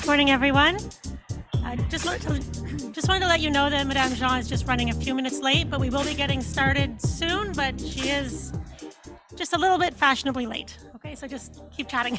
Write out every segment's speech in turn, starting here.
Morning, everyone. Just wanted to let you know that Madame Jean is just running a few minutes late, but we will be getting started soon, but she is just a little bit fashionably late. Okay, so just keep chatting.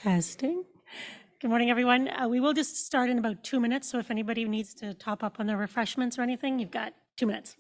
Testing. Good morning, everyone. We will just start in about 2 minutes, so if anybody needs to top up on their refreshments or anything, you've got 2 minutes.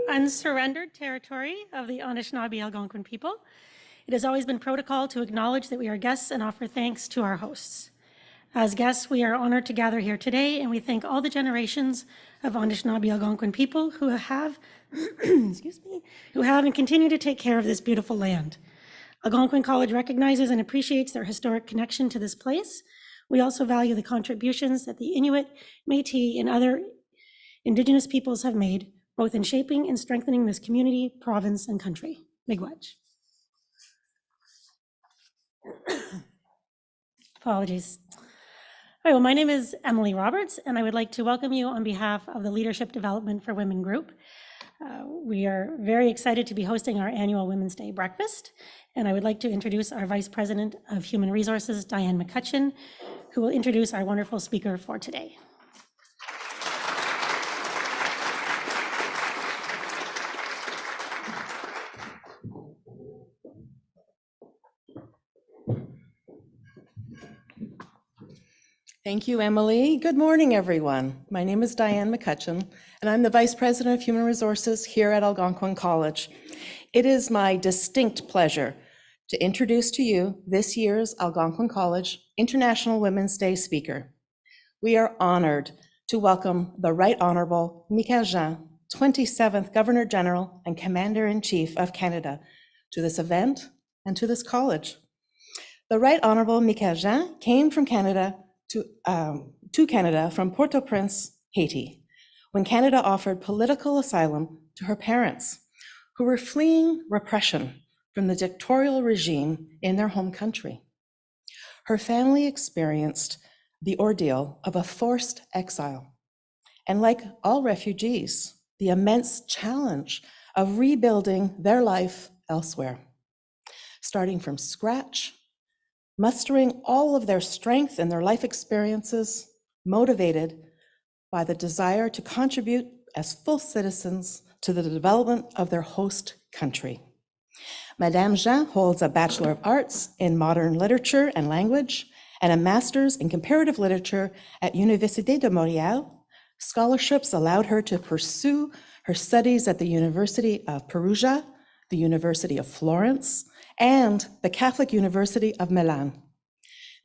Unsurrendered territory of the Anishinaabe Algonquin people. It has always been protocol to acknowledge that we are guests and offer thanks to our hosts. As guests, we are honored to gather here today, and we thank all the generations of Anishinaabe Algonquin people who have, excuse me, who have and continue to take care of this beautiful land. Algonquin College recognizes and appreciates their historic connection to this place. We also value the contributions that the Inuit, Métis, and other Indigenous peoples have made, both in shaping and strengthening this community, province, and country. Miigwech. Apologies. All right, well, my name is Emily Roberts, and I would like to welcome you on behalf of the Leadership Development for Women group. We are very excited to be hosting our annual Women's Day breakfast, and I would like to introduce our Vice President of Human Resources, Diane McCutcheon, who will introduce our wonderful speaker for today. Thank you, Emily. Good morning, everyone. My name is Diane McCutcheon, and I'm the Vice President of Human Resources here at Algonquin College. It is my distinct pleasure to introduce to you this year's Algonquin College International Women's Day speaker. We are honored to welcome the Right Honourable Michaëlle Jean, 27th Governor General and Commander-in-Chief of Canada, to this event and to this college. The Right Honourable Michaëlle Jean came from Canada to Canada from Port-au-Prince, Haiti, when Canada offered political asylum to her parents, who were fleeing repression from the dictatorial regime in their home country. Her family experienced the ordeal of a forced exile, and like all refugees, the immense challenge of rebuilding their life elsewhere, starting from scratch, mustering all of their strength and their life experiences, motivated by the desire to contribute as full citizens to the development of their host country. Madame Jean holds a Bachelor of Arts in Modern Literature and Language and a Master's in Comparative Literature at Université de Montréal. Scholarships allowed her to pursue her studies at the University of Perugia, the University of Florence, and the Catholic University of Milan.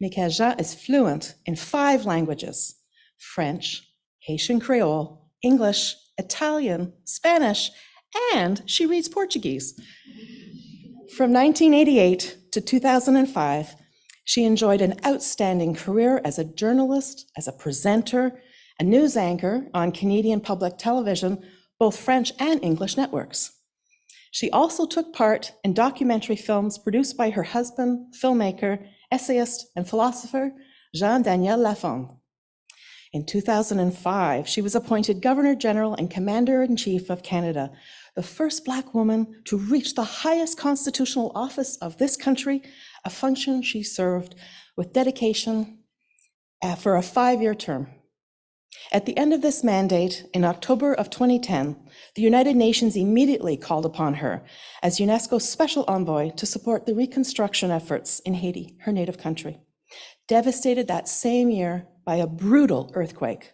Michaëlle Jean is fluent in 5 languages: French, Haitian Creole, English, Italian, Spanish, and she reads Portuguese. From 1988 to 2005, she enjoyed an outstanding career as a journalist, as a presenter, a news anchor on Canadian public television, both French and English networks. She also took part in documentary films produced by her husband, filmmaker, essayist, and philosopher, Jean-Daniel Lafond. In 2005, she was appointed Governor General and Commander-in-Chief of Canada, the first Black woman to reach the highest constitutional office of this country, a function she served with dedication for a 5-year term. At the end of this mandate, in October of 2010, the United Nations immediately called upon her as UNESCO's special envoy to support the reconstruction efforts in Haiti, her native country, devastated that same year by a brutal earthquake.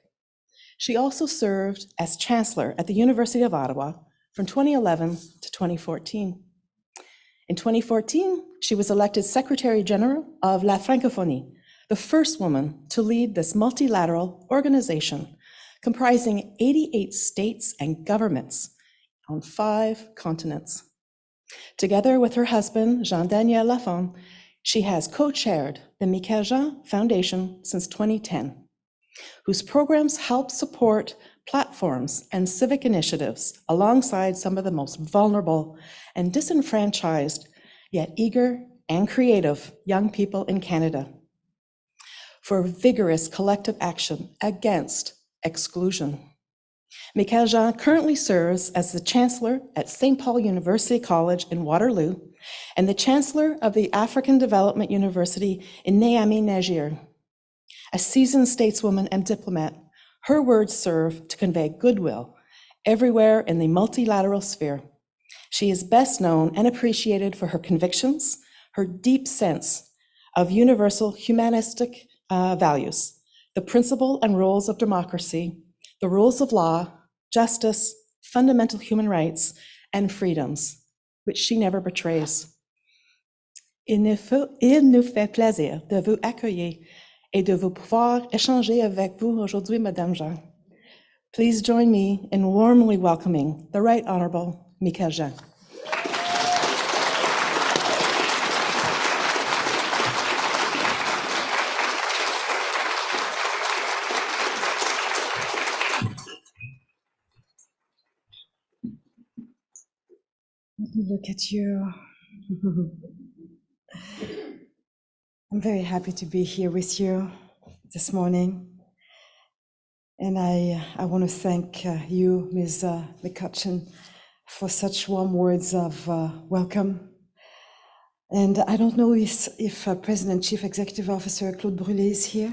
She also served as Chancellor at the University of Ottawa from 2011 to 2014. In 2014, she was elected Secretary General of La Francophonie, the first woman to lead this multilateral organization comprising 88 states and governments on 5 continents. Together with her husband, Jean-Daniel Lafond, she has co-chaired the Michaëlle Jean Foundation since 2010, whose programs help support platforms and civic initiatives alongside some of the most vulnerable and disenfranchised, yet eager and creative young people in Canada, for vigorous collective action against exclusion. Michaëlle Jean currently serves as the Chancellor at St. Paul University College in Waterloo and the Chancellor of the African Development University in Niamey, Niger. A seasoned stateswoman and diplomat, her words serve to convey goodwill everywhere in the multilateral sphere. She is best known and appreciated for her convictions, her deep sense of universal humanistic values, the principle and rules of democracy, the rules of law, justice, fundamental human rights, and freedoms, which she never betrays. Il nous fait plaisir de vous accueillir et de vous pouvoir échanger avec vous aujourd'hui, Madame Jean. Please join me in warmly welcoming the Right Honourable Michaëlle Jean. Look at you. I'm very happy to be here with you this morning. And I want to thank you, Ms. McCutcheon, for such warm words of welcome. And I don't know if President Chief Executive Officer Claude Brûlé is here.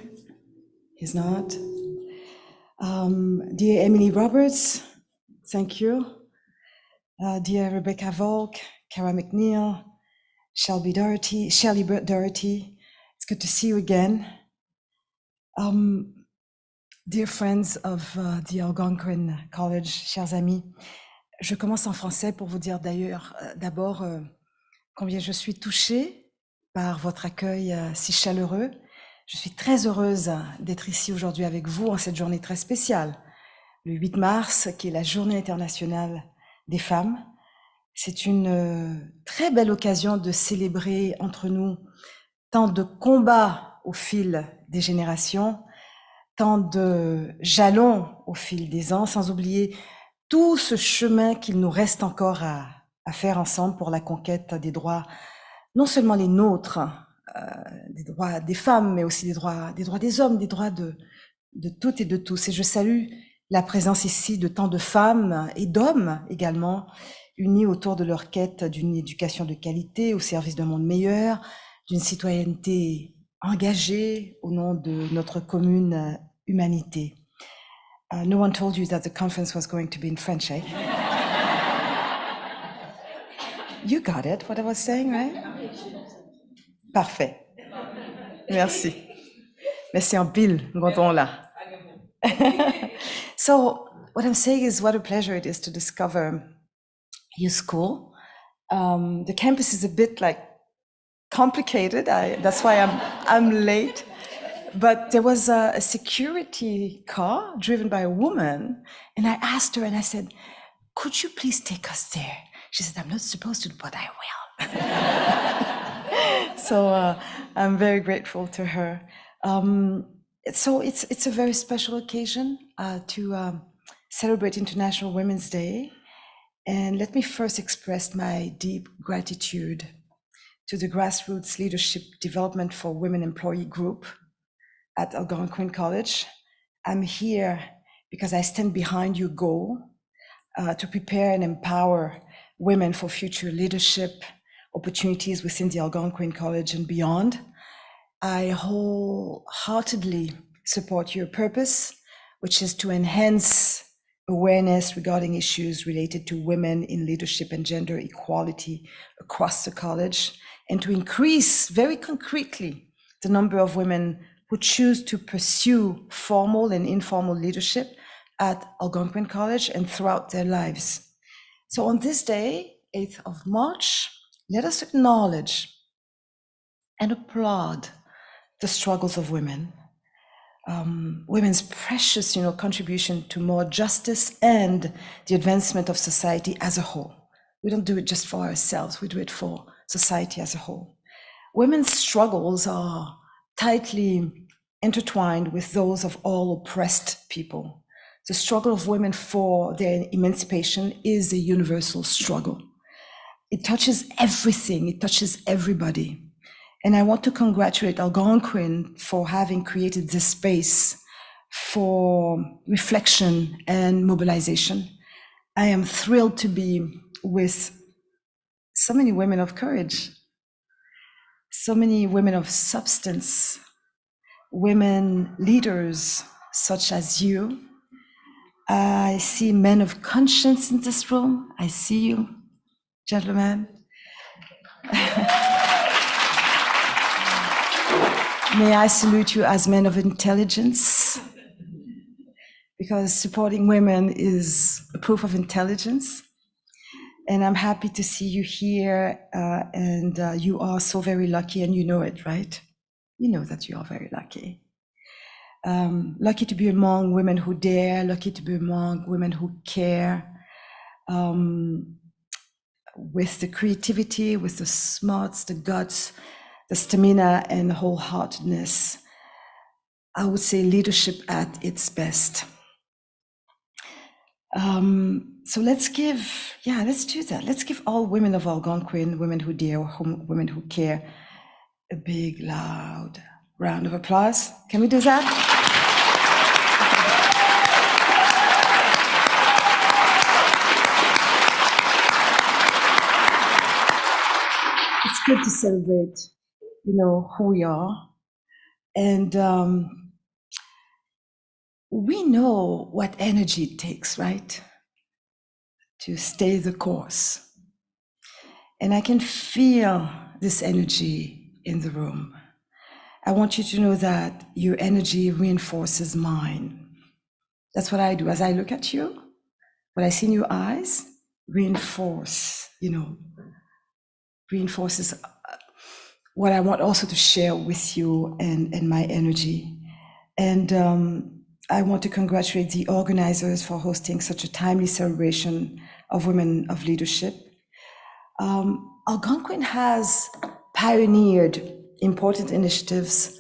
He's not. Dear Emily Roberts, thank you. Dear Rebecca Volk, Cara McNeil, Shelley Doherty, it's good to see you again. Dear friends of the Algonquin College, chers amis, je commence en français pour vous dire d'abord combien je suis touchée par votre accueil si chaleureux. Je suis très heureuse d'être ici aujourd'hui avec vous en cette journée très spéciale, le 8 mars, qui est la Journée internationale des femmes. C'est une très belle occasion de célébrer entre nous tant de combats au fil des générations, tant de jalons au fil des ans, sans oublier tout ce chemin qu'il nous reste encore à faire ensemble pour la conquête des droits, non seulement les nôtres, des droits des femmes, mais aussi des droits des hommes, des droits de toutes et de tous. Et je salue la présence ici de tant de femmes et d'hommes également, unis autour de leur quête d'une éducation de qualité au service d'un monde meilleur, d'une citoyenneté engagée au nom de notre commune humanité. No one told you that the conference was going to be in French, eh? You got it, what I was saying, right? Parfait. Merci. Merci en pile, Gondon là. So, what I'm saying is what a pleasure it is to discover your school. The campus is a bit like complicated. That's why I'm late. But there was a security car driven by a woman, and I asked her and I said, could you please take us there? She said, I'm not supposed to, but I will. So I'm very grateful to her. So it's a very special occasion to celebrate International Women's Day. And let me first express my deep gratitude to the Grassroots Leadership Development for Women Employee Group at Algonquin College. I'm here because I stand behind your goal to prepare and empower women for future leadership opportunities within the Algonquin College and beyond. I wholeheartedly support your purpose, which is to enhance awareness regarding issues related to women in leadership and gender equality across the college, and to increase very concretely the number of women who choose to pursue formal and informal leadership at Algonquin College and throughout their lives. So on this day, 8th of March, let us acknowledge and applaud the struggles of women, women's precious, contribution to more justice and the advancement of society as a whole. We don't do it just for ourselves, we do it for society as a whole. Women's struggles are tightly intertwined with those of all oppressed people. The struggle of women for their emancipation is a universal struggle. It touches everything, it touches everybody. And I want to congratulate Algonquin for having created this space for reflection and mobilization. I am thrilled to be with so many women of courage, so many women of substance, women leaders such as you. I see men of conscience in this room. I see you, gentlemen. May I salute you as men of intelligence, because supporting women is a proof of intelligence. And I'm happy to see you here, and you are so very lucky, and you know it, right? You know that you are very lucky. Lucky to be among women who dare, lucky to be among women who care, with the creativity, with the smarts, the guts, the stamina, and wholeheartedness. I would say leadership at its best. So let's do that. Let's give all women of Algonquin, women who dare, women who care, a big, loud round of applause. Can we do that? It's good to celebrate, who we are. And we know what energy it takes, right? To stay the course. And I can feel this energy in the room. I want you to know that your energy reinforces mine. That's what I do. As I look at you, what I see in your eyes reinforces what I want also to share with you and my energy. And I want to congratulate the organizers for hosting such a timely celebration of women of leadership. Algonquin has pioneered important initiatives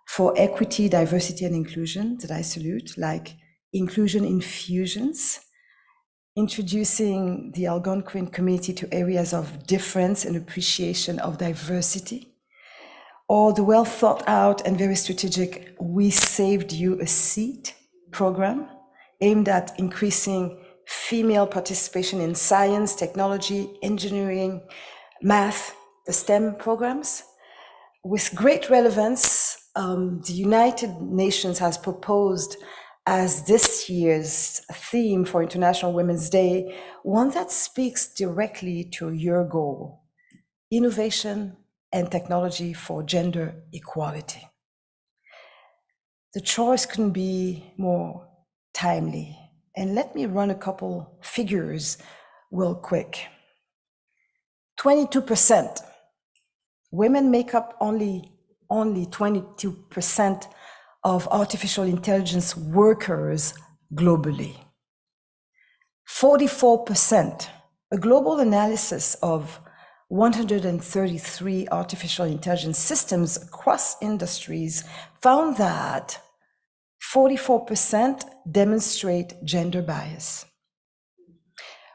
for equity, diversity, and inclusion that I salute, like inclusion infusions, introducing the Algonquin community to areas of difference and appreciation of diversity, or the well thought out and very strategic We Saved You a Seat program aimed at increasing female participation in science, technology, engineering, math, the STEM programs. With great relevance, the United Nations has proposed as this year's theme for International Women's Day, one that speaks directly to your goal: innovation and technology for gender equality. The choice couldn't be more timely. And let me run a couple figures real quick. 22%. Women make up only 22% of artificial intelligence workers globally. 44%. A global analysis of 133 artificial intelligence systems across industries found that 44% demonstrate gender bias,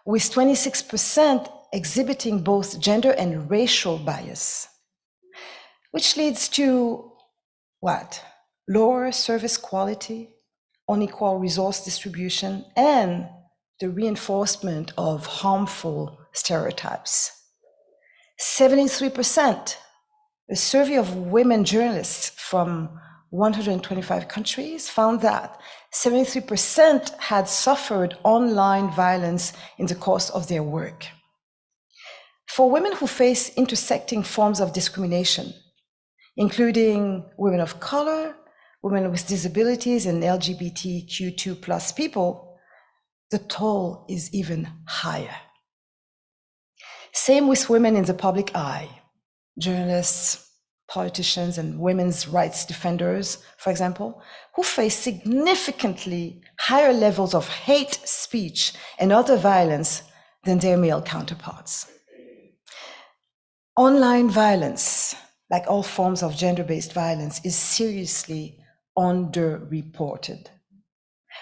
with 26% exhibiting both gender and racial bias, which leads to what? Lower service quality, unequal resource distribution, and the reinforcement of harmful stereotypes. 73%, a survey of women journalists from 125 countries found that 73% had suffered online violence in the course of their work. For women who face intersecting forms of discrimination, including women of color, women with disabilities, and LGBTQ2+ people, the toll is even higher. Same with women in the public eye, journalists, politicians, and women's rights defenders, for example, who face significantly higher levels of hate speech and other violence than their male counterparts. Online violence, like all forms of gender-based violence, is seriously underreported,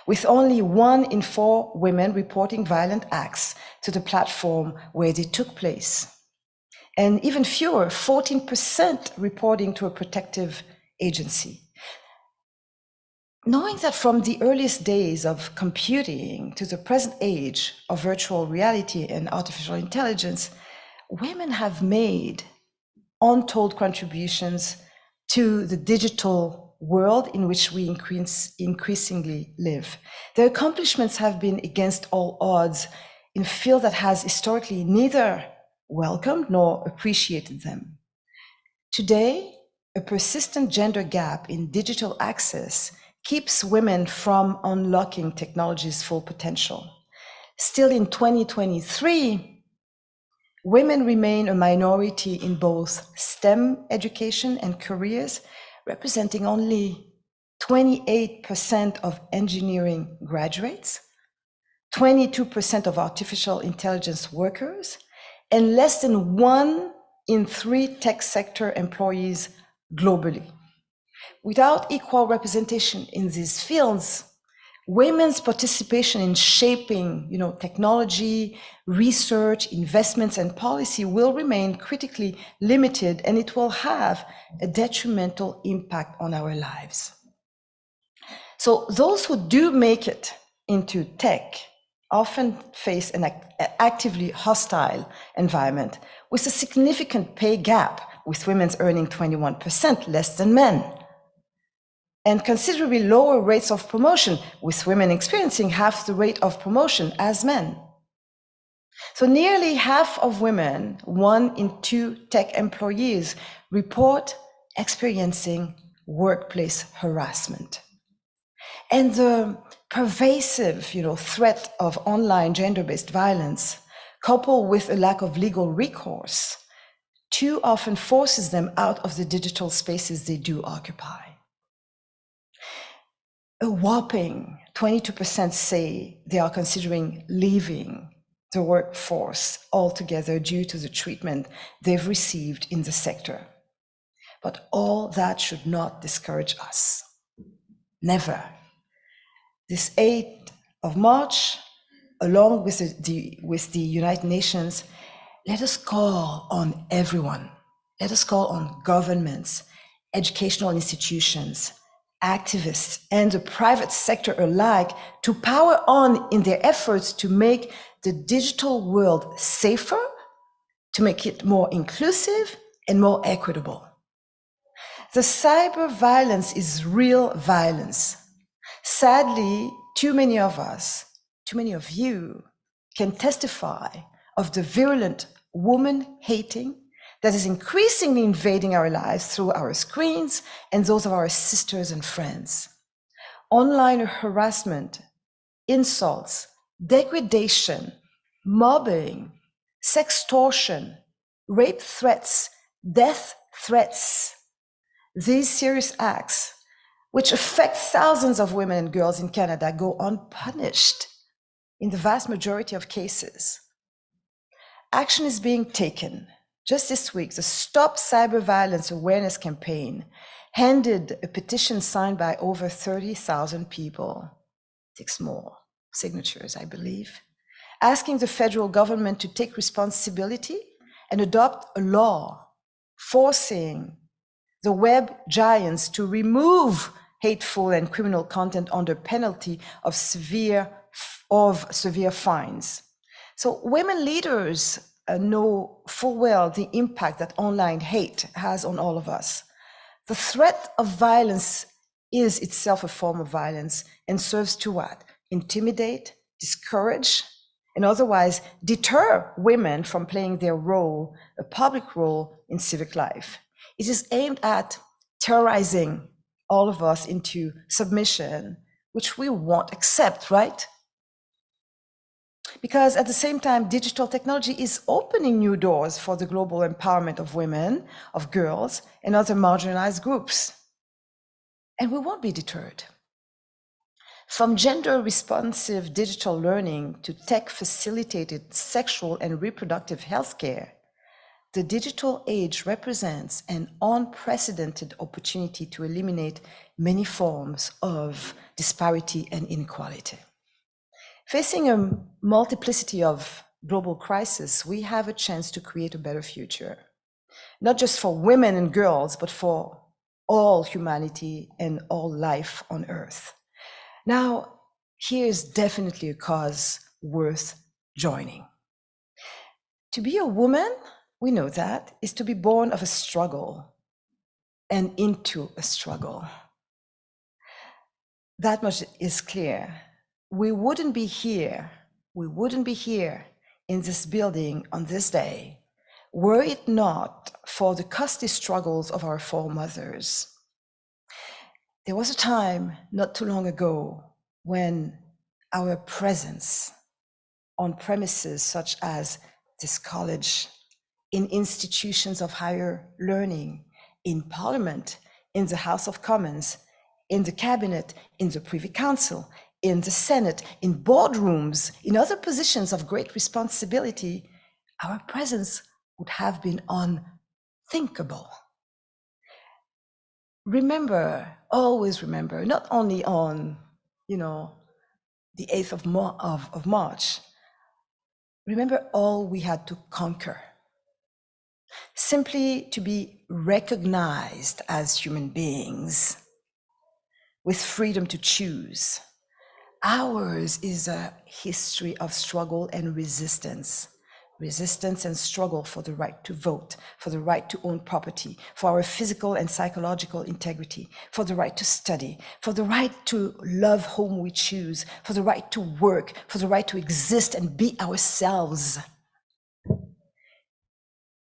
with only 1 in 4 women reporting violent acts to the platform where they took place, and even fewer, 14%, reporting to a protective agency. Knowing that from the earliest days of computing to the present age of virtual reality and artificial intelligence, women have made untold contributions to the digital world in which we increasingly live. Their accomplishments have been against all odds in a field that has historically neither welcomed nor appreciated them. Today, a persistent gender gap in digital access keeps women from unlocking technology's full potential. Still in 2023, women remain a minority in both STEM education and careers, representing only 28% of engineering graduates, 22% of artificial intelligence workers, and less than 1 in 3 tech sector employees globally. Without equal representation in these fields, women's participation in shaping, technology, research, investments, and policy will remain critically limited, and it will have a detrimental impact on our lives. So those who do make it into tech often face an actively hostile environment with a significant pay gap, with women earning 21% less than men, and considerably lower rates of promotion, with women experiencing half the rate of promotion as men. So nearly half of women, 1 in 2 tech employees, report experiencing workplace harassment. And the pervasive, threat of online gender-based violence, coupled with a lack of legal recourse, too often forces them out of the digital spaces they do occupy. A whopping 22% say they are considering leaving the workforce altogether due to the treatment they've received in the sector. But all that should not discourage us. Never. This 8th of March, along with the United Nations, let us call on everyone. Let us call on governments, educational institutions, activists, and the private sector alike to power on in their efforts to make the digital world safer, to make it more inclusive and more equitable. The cyber violence is real violence. Sadly, too many of us, too many of you, can testify of the virulent woman-hating that is increasingly invading our lives through our screens and those of our sisters and friends. Online harassment, insults, degradation, mobbing, sextortion, rape threats, death threats, these serious acts, which affect thousands of women and girls in Canada, go unpunished in the vast majority of cases. Action is being taken. Just this week, the Stop Cyber Violence Awareness campaign handed a petition signed by over 30,000 people, 6 more signatures, I believe, asking the federal government to take responsibility and adopt a law forcing the web giants to remove hateful and criminal content under penalty of severe fines. So women leaders know full well the impact that online hate has on all of us. The threat of violence is itself a form of violence and serves to what? Intimidate, discourage, and otherwise deter women from playing their role, a public role in civic life. It is aimed at terrorizing all of us into submission, which we won't accept, right? Because at the same time, digital technology is opening new doors for the global empowerment of women, of girls, and other marginalized groups. And we won't be deterred. From gender-responsive digital learning to tech-facilitated sexual and reproductive healthcare, the digital age represents an unprecedented opportunity to eliminate many forms of disparity and inequality. Facing a multiplicity of global crises, we have a chance to create a better future, not just for women and girls, but for all humanity and all life on Earth. Now, here's definitely a cause worth joining. To be a woman, we know that, is to be born of a struggle and into a struggle. That much is clear. We wouldn't be here in this building on this day were it not for the costly struggles of our foremothers. There was a time not too long ago when our presence on premises such as this college, in institutions of higher learning, in Parliament, in the House of Commons, in the cabinet, in the Privy Council, in the Senate, in boardrooms, in other positions of great responsibility, our presence would have been unthinkable. Remember, always remember, not only on, the 8th of March, remember all we had to conquer. Simply to be recognized as human beings with freedom to choose. Ours is a history of struggle and resistance and struggle for the right to vote, for the right to own property, for our physical and psychological integrity, for the right to study, for the right to love whom we choose, for the right to work, for the right to exist and be ourselves.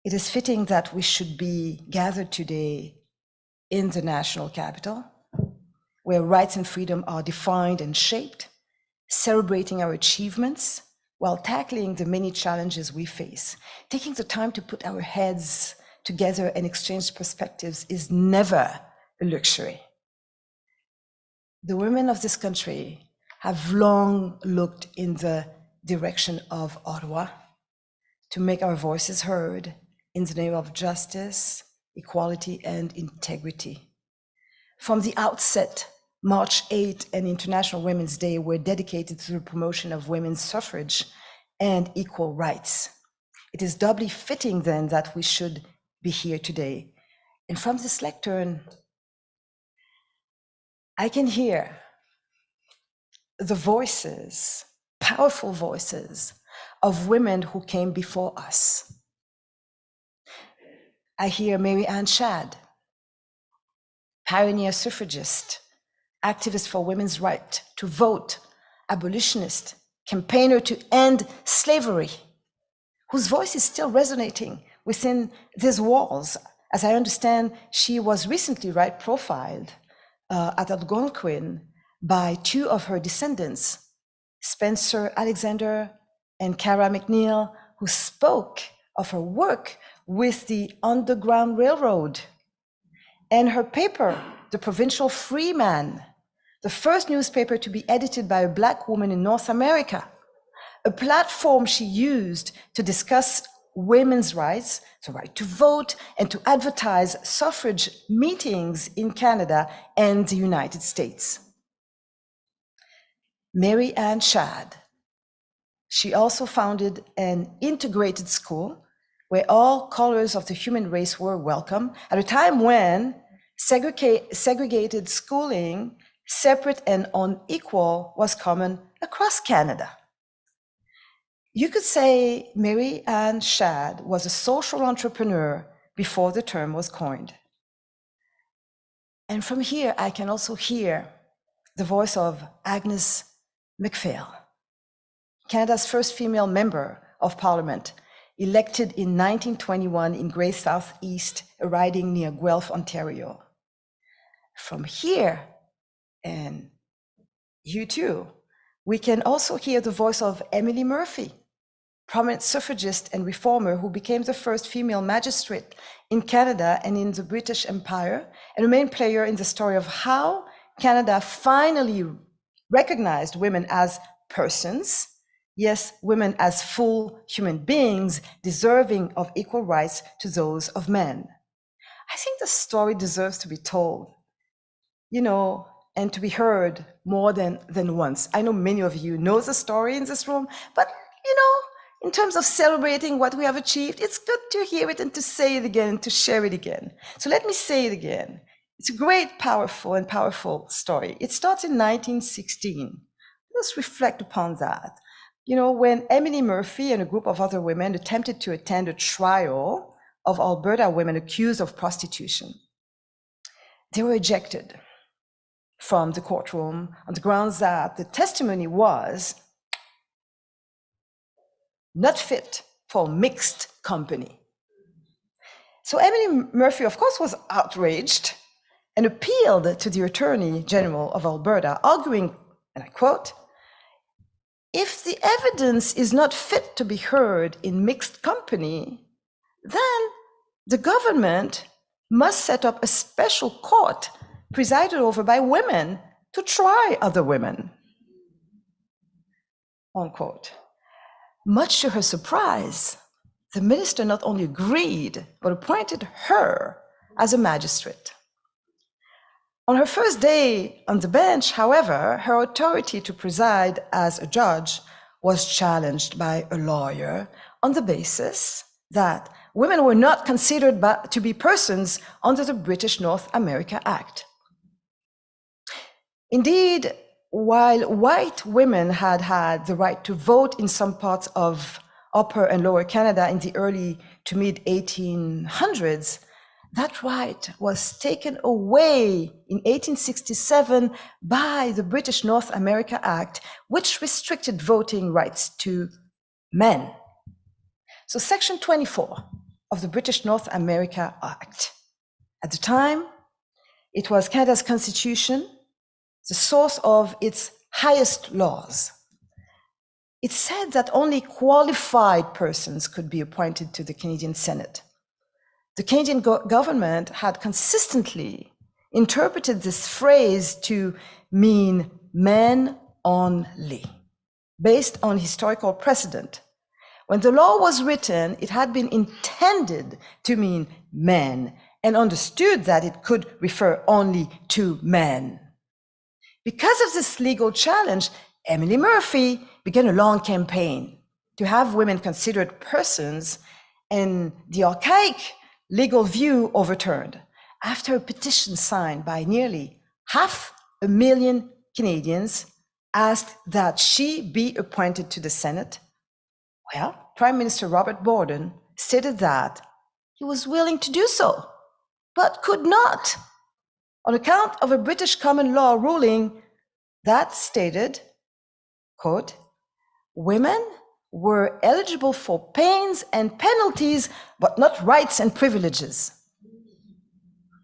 It is fitting that we should be gathered today in the national capital, where rights and freedom are defined and shaped, celebrating our achievements, while tackling the many challenges we face. Taking the time to put our heads together and exchange perspectives is never a luxury. The women of this country have long looked in the direction of Ottawa to make our voices heard in the name of justice, equality, and integrity. From the outset, March 8 and International Women's Day were dedicated to the promotion of women's suffrage and equal rights. It is doubly fitting then that we should be here today. And from this lectern, I can hear the voices, powerful voices of women who came before us. I hear Mary Ann Shadd, pioneer suffragist, activist for women's right to vote, abolitionist, campaigner to end slavery, whose voice is still resonating within these walls. As I understand, she was recently profiled at Algonquin by two of her descendants, Spencer Alexander and Cara McNeil, who spoke of her work with the Underground Railroad. And her paper, The Provincial Freeman, the first newspaper to be edited by a Black woman in North America, a platform she used to discuss women's rights, the right to vote, and to advertise suffrage meetings in Canada and the United States. Mary Ann Shadd. She also founded an integrated school where all colors of the human race were welcome at a time when segregated schooling, separate and unequal, was common across Canada. You could say Mary Ann Shadd was a social entrepreneur before the term was coined. And from here, I can also hear the voice of Agnes MacPhail, Canada's first female member of Parliament, elected in 1921 in Grey South East, a riding near Guelph, Ontario. From here, and you too, we can also hear the voice of Emily Murphy, prominent suffragist and reformer who became the first female magistrate in Canada and in the British Empire, and a main player in the story of how Canada finally recognized women as persons, yes, women as full human beings deserving of equal rights to those of men. I think the story deserves to be told, and to be heard more than once. I know many of you know the story in this room, but in terms of celebrating what we have achieved, it's good to hear it and to say it again and to share it again. So let me say it again. It's a great, powerful story. It starts in 1916. Let's reflect upon that. When Emily Murphy and a group of other women attempted to attend a trial of Alberta women accused of prostitution, they were ejected from the courtroom on the grounds that the testimony was not fit for mixed company. So Emily Murphy, of course, was outraged and appealed to the Attorney General of Alberta, arguing, and I quote, "If the evidence is not fit to be heard in mixed company, then the government must set up a special court presided over by women to try other women, unquote. Much to her surprise, the minister not only agreed, but appointed her as a magistrate. On her first day on the bench, however, her authority to preside as a judge was challenged by a lawyer on the basis that women were not considered to be persons under the British North America Act. Indeed, while white women had had the right to vote in some parts of Upper and Lower Canada in the early to mid 1800s, that right was taken away in 1867 by the British North America Act, which restricted voting rights to men. So Section 24 of the British North America Act, at the time, it was Canada's constitution, the source of its highest laws. It said that only qualified persons could be appointed to the Canadian Senate. The Canadian government had consistently interpreted this phrase to mean men only, based on historical precedent. When the law was written, it had been intended to mean men and understood that it could refer only to men. Because of this legal challenge, Emily Murphy began a long campaign to have women considered persons and the archaic legal view overturned after a petition signed by nearly 500,000 Canadians asked that she be appointed to the Senate. Well, Prime Minister Robert Borden stated that he was willing to do so, but could not, on account of a British common law ruling that stated, quote, women were eligible for pains and penalties, but not rights and privileges,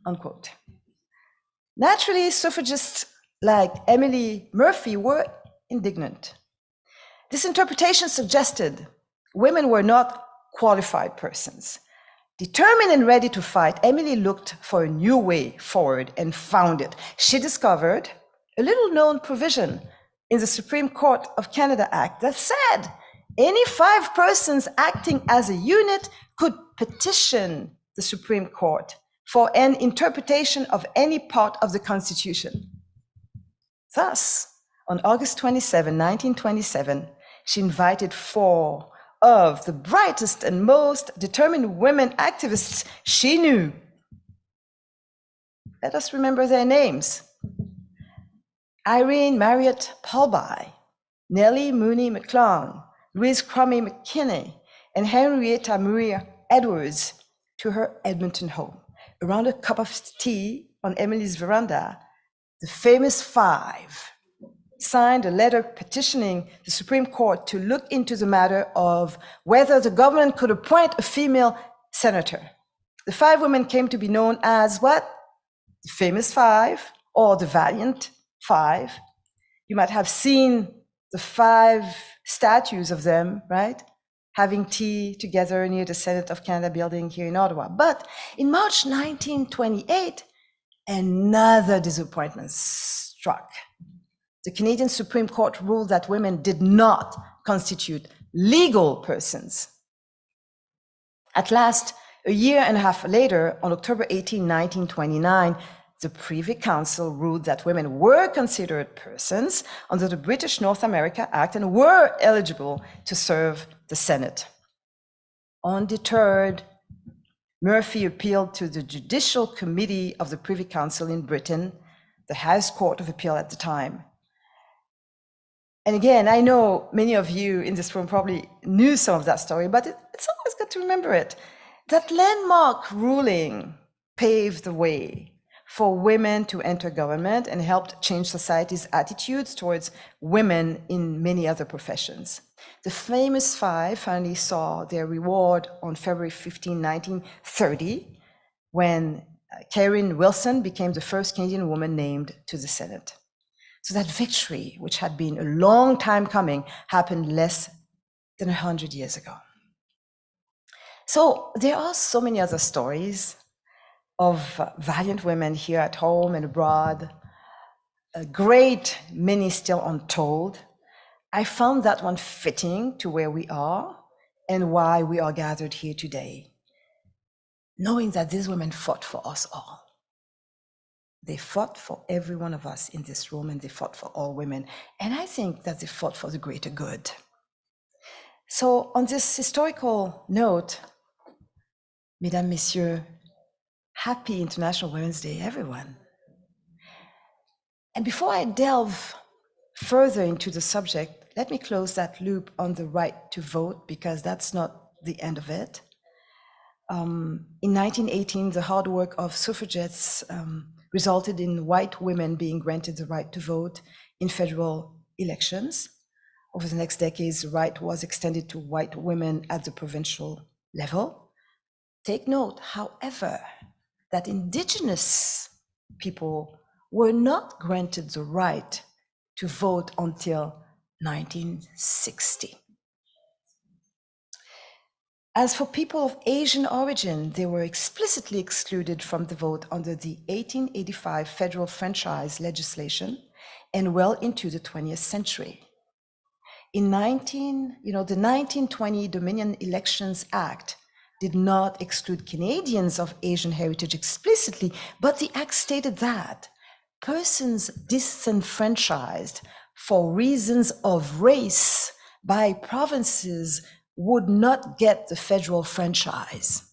unquote. Naturally, suffragists like Emily Murphy were indignant. This interpretation suggested women were not qualified persons. Determined and ready to fight, Emily looked for a new way forward and found it. She discovered a little-known provision in the Supreme Court of Canada Act that said any 5 persons acting as a unit could petition the Supreme Court for an interpretation of any part of the Constitution. Thus, on August 27, 1927, she invited 4 of the brightest and most determined women activists she knew. Let us remember their names. Irene Marriott Paulby, Nellie Mooney McClung, Louise Crummy McKinney, and Henrietta Maria Edwards to her Edmonton home. Around a cup of tea on Emily's veranda, the famous 5 signed a letter petitioning the Supreme Court to look into the matter of whether the government could appoint a female senator. The 5 women came to be known as what? The famous 5, or the valiant 5. You might have seen the 5 statues of them, right? Having tea together near the Senate of Canada building here in Ottawa. But in March 1928, another disappointment struck. The Canadian Supreme Court ruled that women did not constitute legal persons. At last, a year and a half later, on October 18, 1929, the Privy Council ruled that women were considered persons under the British North America Act and were eligible to serve the Senate. Undeterred, Murphy appealed to the Judicial Committee of the Privy Council in Britain, the highest court of appeal at the time. And again, I know many of you in this room probably knew some of that story, but it's always good to remember it. That landmark ruling paved the way for women to enter government and helped change society's attitudes towards women in many other professions. The famous 5 finally saw their reward on February 15, 1930, when Karen Wilson became the first Canadian woman named to the Senate. So that victory, which had been a long time coming, happened less than 100 years ago. So there are so many other stories of valiant women here at home and abroad, a great many still untold, I found that one fitting to where we are and why we are gathered here today, knowing that these women fought for us all. They fought for every one of us in this room, and they fought for all women. And I think that they fought for the greater good. So on this historical note, Mesdames, Messieurs, happy International Women's Day, everyone. And before I delve further into the subject, let me close that loop on the right to vote, because that's not the end of it. In 1918, the hard work of suffragettes resulted in white women being granted the right to vote in federal elections. Over the next decades, the right was extended to white women at the provincial level. Take note, however, that indigenous people were not granted the right to vote until 1960. As for people of Asian origin, they were explicitly excluded from the vote under the 1885 federal franchise legislation and well into the 20th century. In the 1920 Dominion Elections Act did not exclude Canadians of Asian heritage explicitly, but the act stated that persons disenfranchised for reasons of race by provinces would not get the federal franchise.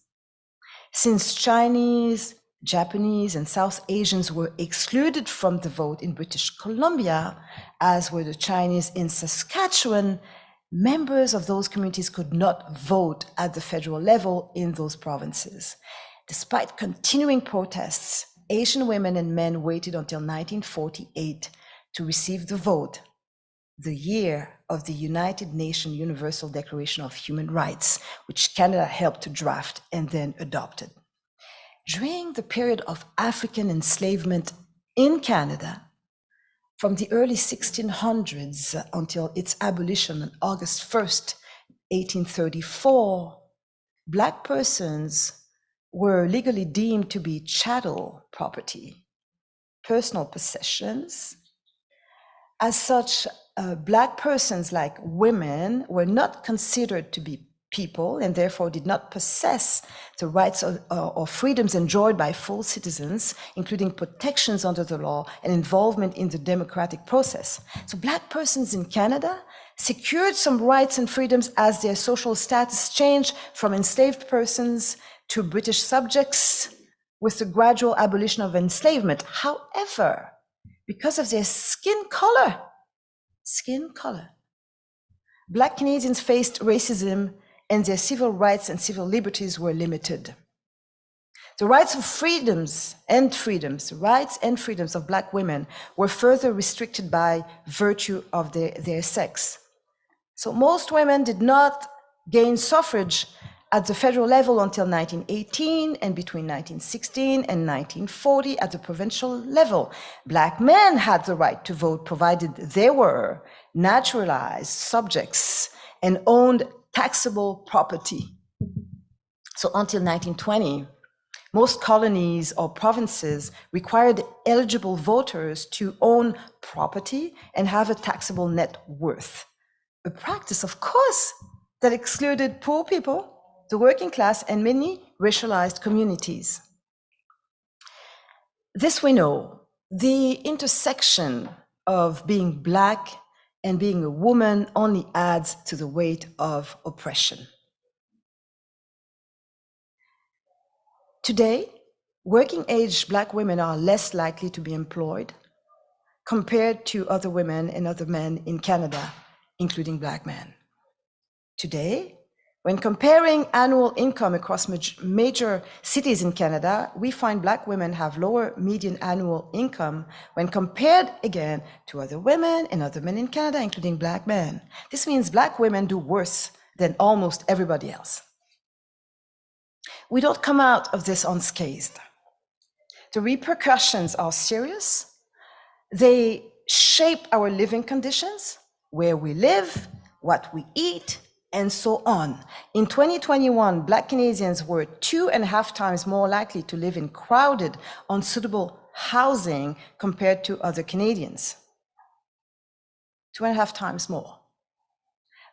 Since Chinese, Japanese, and South Asians were excluded from the vote in British Columbia, as were the Chinese in Saskatchewan, members of those communities could not vote at the federal level in those provinces. Despite continuing protests, Asian women and men waited until 1948 to receive the vote, the year of the United Nations Universal Declaration of Human Rights, which Canada helped to draft and then adopted. During the period of African enslavement in Canada, from the early 1600s until its abolition on August 1st, 1834, Black persons were legally deemed to be chattel property, personal possessions. As such, Black persons, like women, were not considered to be people and therefore did not possess the rights or freedoms enjoyed by full citizens, including protections under the law and involvement in the democratic process. So Black persons in Canada secured some rights and freedoms as their social status changed from enslaved persons to British subjects with the gradual abolition of enslavement. However, because of their skin color, Black Canadians faced racism and their civil rights and civil liberties were limited. The rights and freedoms of Black women were further restricted by virtue of their sex. So most women did not gain suffrage at the federal level until 1918 and between 1916 and 1940 at the provincial level. Black men had the right to vote provided they were naturalized subjects and owned taxable property. So until 1920, most colonies or provinces required eligible voters to own property and have a taxable net worth. A practice, of course, that excluded poor people, the working class, and many racialized communities. This we know, the intersection of being Black and being a woman only adds to the weight of oppression. Today, working-age Black women are less likely to be employed compared to other women and other men in Canada, including Black men. Today, when comparing annual income across major cities in Canada, we find Black women have lower median annual income when compared again to other women and other men in Canada, including Black men. This means Black women do worse than almost everybody else. We don't come out of this unscathed. The repercussions are serious. They shape our living conditions, where we live, what we eat, and so on. In 2021, Black Canadians were 2.5 times more likely to live in crowded, unsuitable housing compared to other Canadians. 2.5 times more.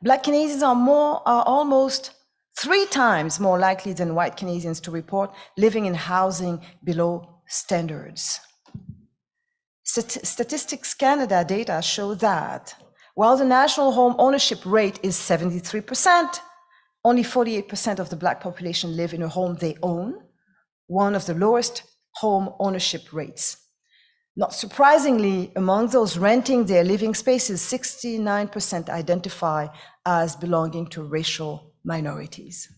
Black Canadians are almost 3 times more likely than white Canadians to report living in housing below standards. Statistics Canada data show that while the national home ownership rate is 73%, only 48% of the Black population live in a home they own, one of the lowest home ownership rates. Not surprisingly, among those renting their living spaces, 69% identify as belonging to racial minorities.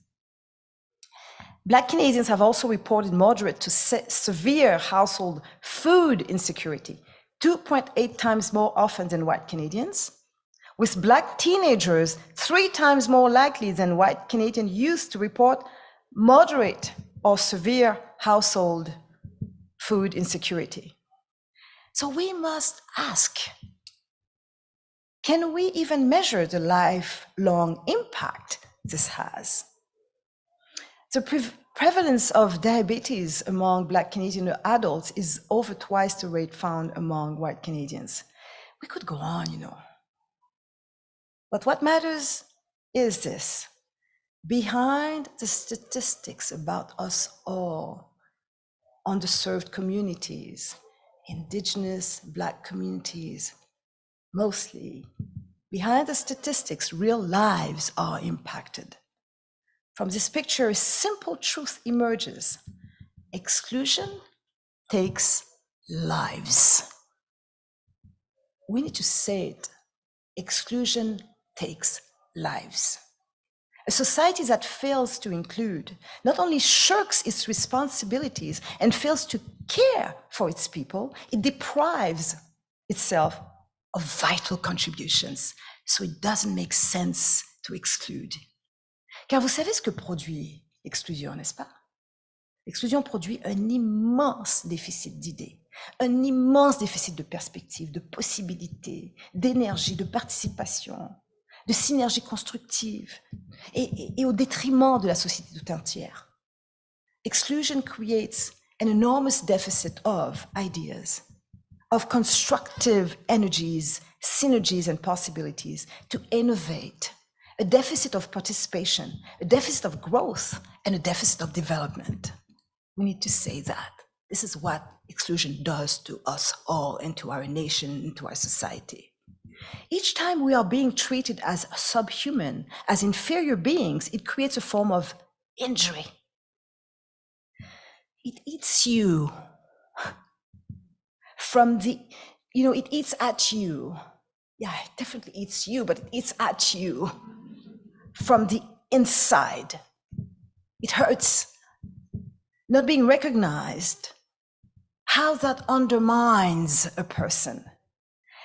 Black Canadians have also reported moderate to severe household food insecurity, 2.8 times more often than white Canadians, with Black teenagers 3 times more likely than white Canadian youth to report moderate or severe household food insecurity. So we must ask, can we even measure the lifelong impact this has? The prevalence of diabetes among Black Canadian adults is over twice the rate found among white Canadians. We could go on, But what matters is this. Behind the statistics about us all, underserved communities, Indigenous Black communities, mostly, behind the statistics, real lives are impacted. From this picture, a simple truth emerges. Exclusion takes lives. We need to say it. Exclusion takes lives. A society that fails to include not only shirks its responsibilities and fails to care for its people, it deprives itself of vital contributions. So it doesn't make sense to exclude. Car vous savez ce que produit l'exclusion, n'est-ce pas? L'exclusion produit un immense déficit d'idées, un immense déficit de perspective, de possibilités, d'énergie, de participation, de synergie constructive, et au détriment de la société tout entière. Exclusion creates an enormous deficit of ideas, of constructive energies, synergies, and possibilities to innovate, a deficit of participation, a deficit of growth, and a deficit of development. We need to say that. This is what exclusion does to us all and to our nation and to our society. Each time we are being treated as subhuman, as inferior beings, it creates a form of injury. It eats you from the, it eats at you. Yeah, it definitely eats you, but it eats at you from the inside. It hurts. Not being recognized, how that undermines a person.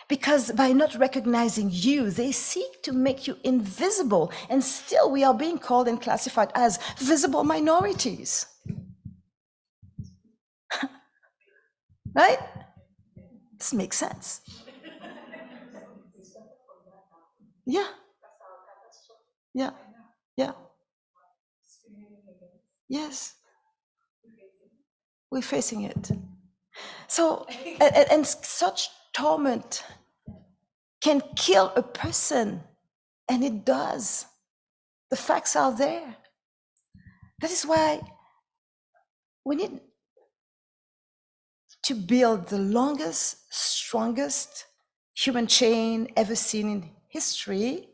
Because by not recognizing you, they seek to make you invisible, and still we are being called and classified as visible minorities. Right? This makes sense. Yeah. Yeah. Yeah. Yes. We're facing it. So, and such torment can kill a person, and it does. The facts are there. That is why we need to build the longest, strongest human chain ever seen in history,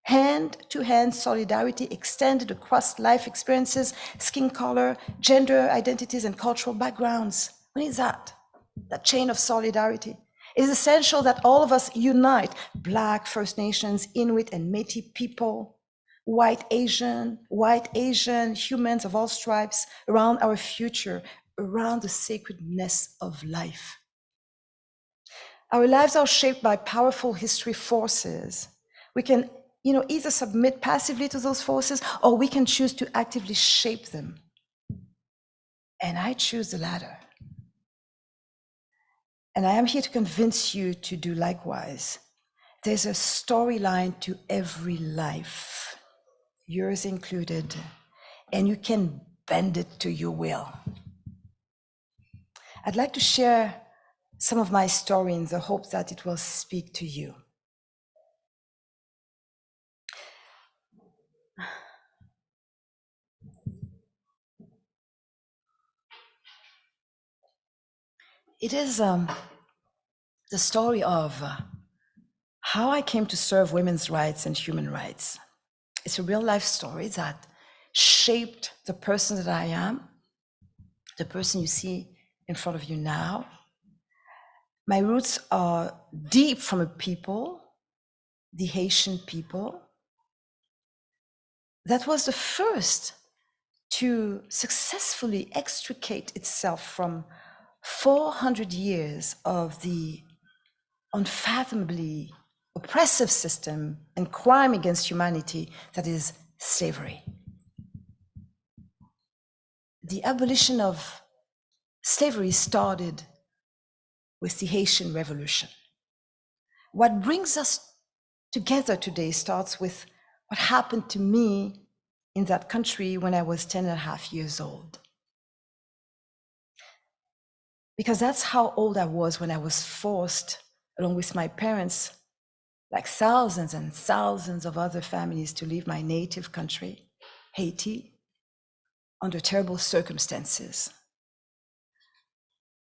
hand-to-hand solidarity extended across life experiences, skin color, gender identities, and cultural backgrounds. We need that chain of solidarity. It is essential that all of us unite, Black, First Nations, Inuit, and Métis people, white Asian, humans of all stripes, around our future, around the sacredness of life. Our lives are shaped by powerful history forces. We can either submit passively to those forces, or we can choose to actively shape them. And I choose the latter. And I am here to convince you to do likewise. There's a storyline to every life. yours included, and you can bend it to your will. I'd like to share some of my story in the hope that it will speak to you. It is the story of how I came to serve women's rights and human rights. It's a real life story that shaped the person that I am, the person you see in front of you now. My roots are deep from a people, the Haitian people, that was the first to successfully extricate itself from 400 years of the unfathomably oppressive system and crime against humanity that is slavery. The abolition of slavery started with the Haitian Revolution. What brings us together today starts with what happened to me in that country when I was 10 and a half years old. Because that's how old I was when I was forced, along with my parents, like thousands and thousands of other families, to leave my native country, Haiti, under terrible circumstances.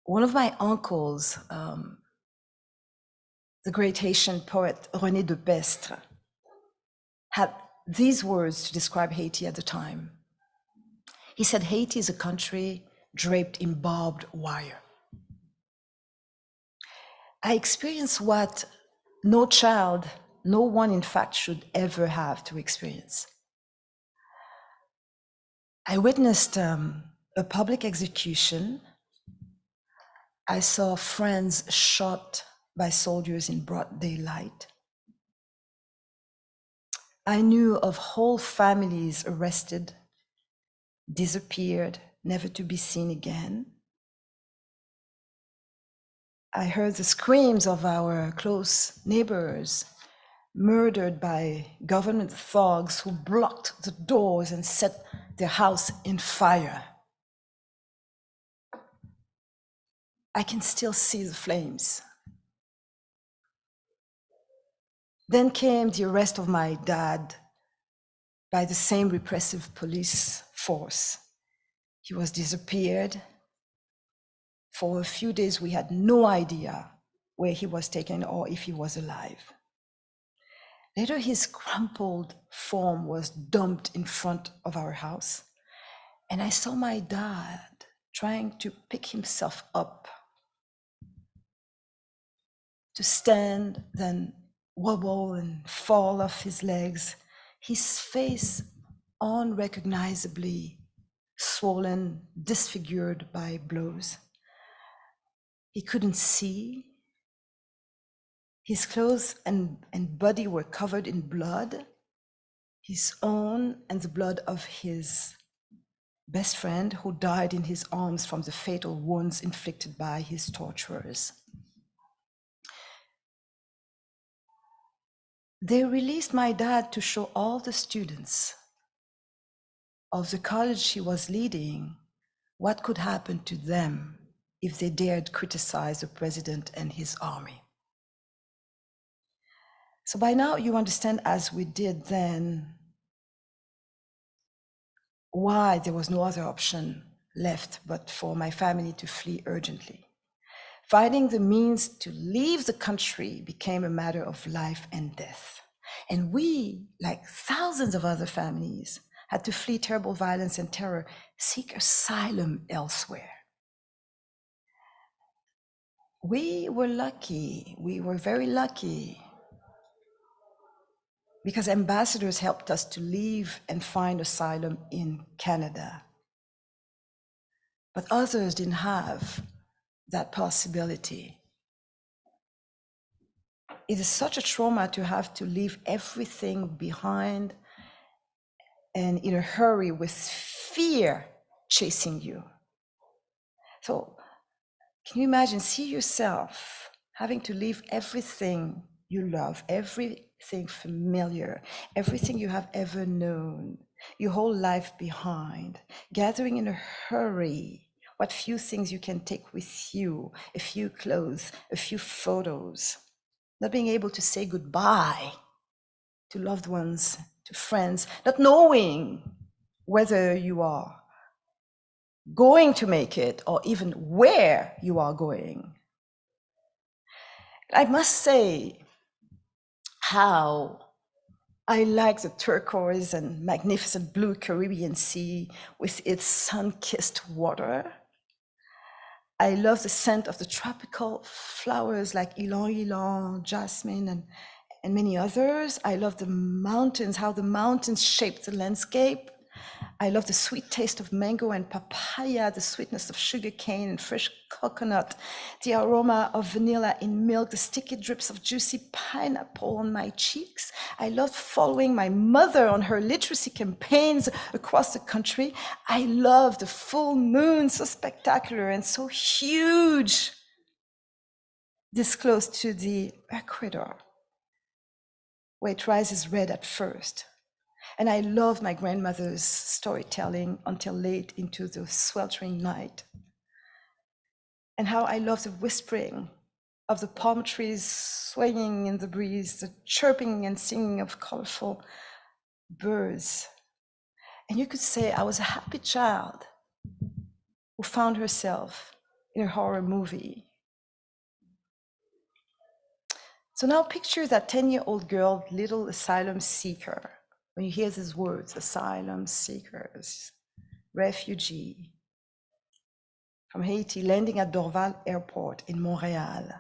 One of my uncles, the great Haitian poet René de Pestre, had these words to describe Haiti at the time. He said, Haiti is a country draped in barbed wire. I experienced what no child, no one in fact, should ever have to experience. I witnessed a public execution. I saw friends shot by soldiers in broad daylight. I knew of whole families arrested, disappeared, never to be seen again. I heard the screams of our close neighbors murdered by government thugs who blocked the doors and set their house in fire. I can still see the flames. Then came the arrest of my dad by the same repressive police force. He was disappeared. For a few days, we had no idea where he was taken or if he was alive. Later, his crumpled form was dumped in front of our house, and I saw my dad trying to pick himself up, to stand, then wobble and fall off his legs, his face unrecognizably swollen, disfigured by blows. He couldn't see. His clothes and body were covered in blood, his own and the blood of his best friend who died in his arms from the fatal wounds inflicted by his torturers. They released my dad to show all the students of the college he was leading what could happen to them if they dared criticize the president and his army. So by now you understand, as we did then, why there was no other option left but for my family to flee urgently. Finding the means to leave the country became a matter of life and death. And we, like thousands of other families, had to flee terrible violence and terror, seek asylum elsewhere. We were lucky, we were very lucky, because ambassadors helped us to leave and find asylum in Canada. But others didn't have that possibility. It is such a trauma to have to leave everything behind and in a hurry with fear chasing you. So can you imagine, see yourself having to leave everything you love, every everything familiar, everything you have ever known, your whole life behind, gathering in a hurry what few things you can take with you, a few clothes, a few photos, not being able to say goodbye to loved ones, to friends, not knowing whether you are going to make it or even where you are going. I must say how I like the turquoise and magnificent blue Caribbean Sea with its sun-kissed water. I love the scent of the tropical flowers like ylang ylang, jasmine, and many others. I love the mountains, how the mountains shape the landscape. I love the sweet taste of mango and papaya, the sweetness of sugar cane and fresh coconut, the aroma of vanilla in milk, the sticky drips of juicy pineapple on my cheeks. I love following my mother on her literacy campaigns across the country. I love the full moon, so spectacular and so huge, this close to the equator, where it rises red at first. And I loved my grandmother's storytelling until late into the sweltering night. And how I love the whispering of the palm trees swaying in the breeze, the chirping and singing of colorful birds. And you could say I was a happy child who found herself in a horror movie. So now picture that 10-year-old girl, little asylum seeker. When you hear these words, asylum seekers, refugee, from Haiti, landing at Dorval Airport in Montreal,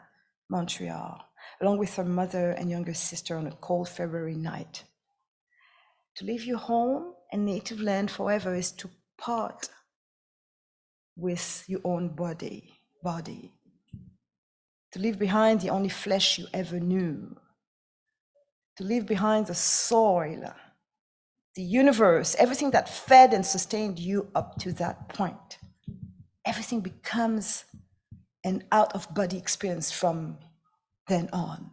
Montreal, along with her mother and younger sister on a cold February night. To leave your home and native land forever is to part with your own body. To leave behind the only flesh you ever knew. To leave behind the soil, the universe, everything that fed and sustained you up to that point. Everything becomes an out-of-body experience from then on.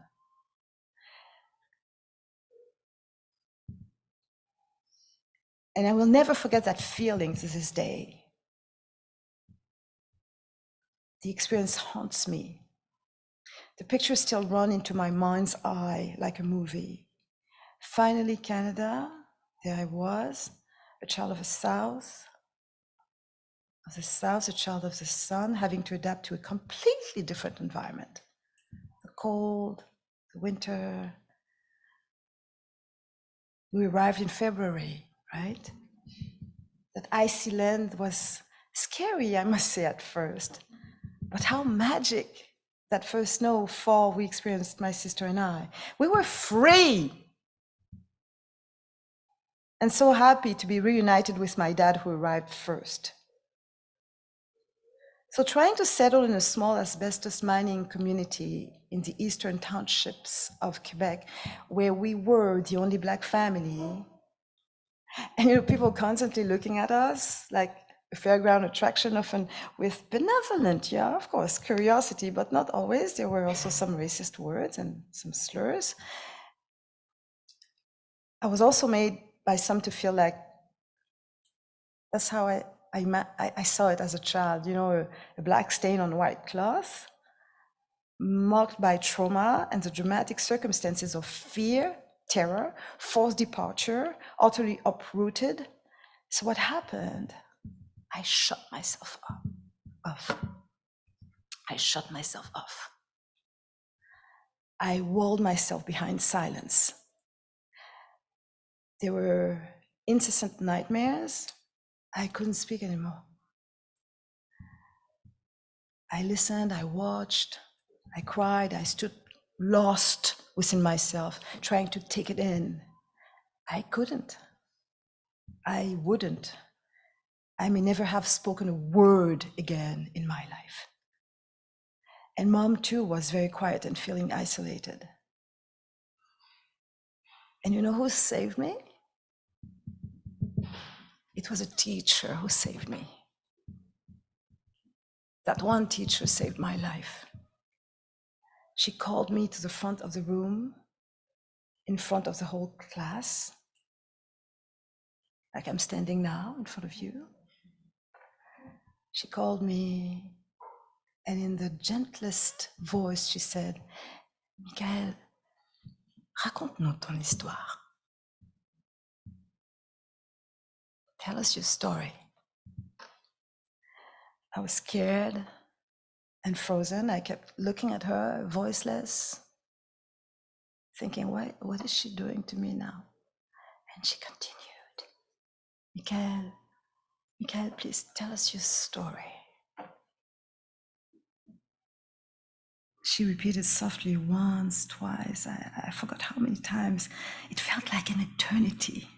And I will never forget that feeling to this day. The experience haunts me. The pictures still run into my mind's eye like a movie. Finally, Canada, there I was, a child of the South, a child of the sun, having to adapt to a completely different environment. The cold, the winter. We arrived in February, right? That icy land was scary, I must say, at first. But how magic that first snowfall we experienced, my sister and I. We were free. And so happy to be reunited with my dad, who arrived first. So trying to settle in a small asbestos mining community in the eastern townships of Quebec, where we were the only Black family, and people constantly looking at us like a fairground attraction, often with benevolent, yeah, of course, curiosity, but not always. There were also some racist words and some slurs. I was also made by some to feel like that's how I saw it as a child, a black stain on white cloth, marked by trauma and the dramatic circumstances of fear, terror, forced departure, utterly uprooted. So what happened? I shut myself off. I walled myself behind silence. There were incessant nightmares. I couldn't speak anymore. I listened, I watched, I cried, I stood lost within myself, trying to take it in. I couldn't. I wouldn't. I may never have spoken a word again in my life. And Mom, too, was very quiet and feeling isolated. And you know who saved me? It was a teacher who saved me. That one teacher saved my life. She called me to the front of the room in front of the whole class, like I'm standing now in front of you. She called me, and in the gentlest voice, she said, Michaëlle, raconte-nous ton histoire. Tell us your story. I was scared and frozen. I kept looking at her, voiceless, thinking, what is she doing to me now? And she continued, Michaëlle, please tell us your story. She repeated softly once, twice, I forgot how many times. It felt like an eternity.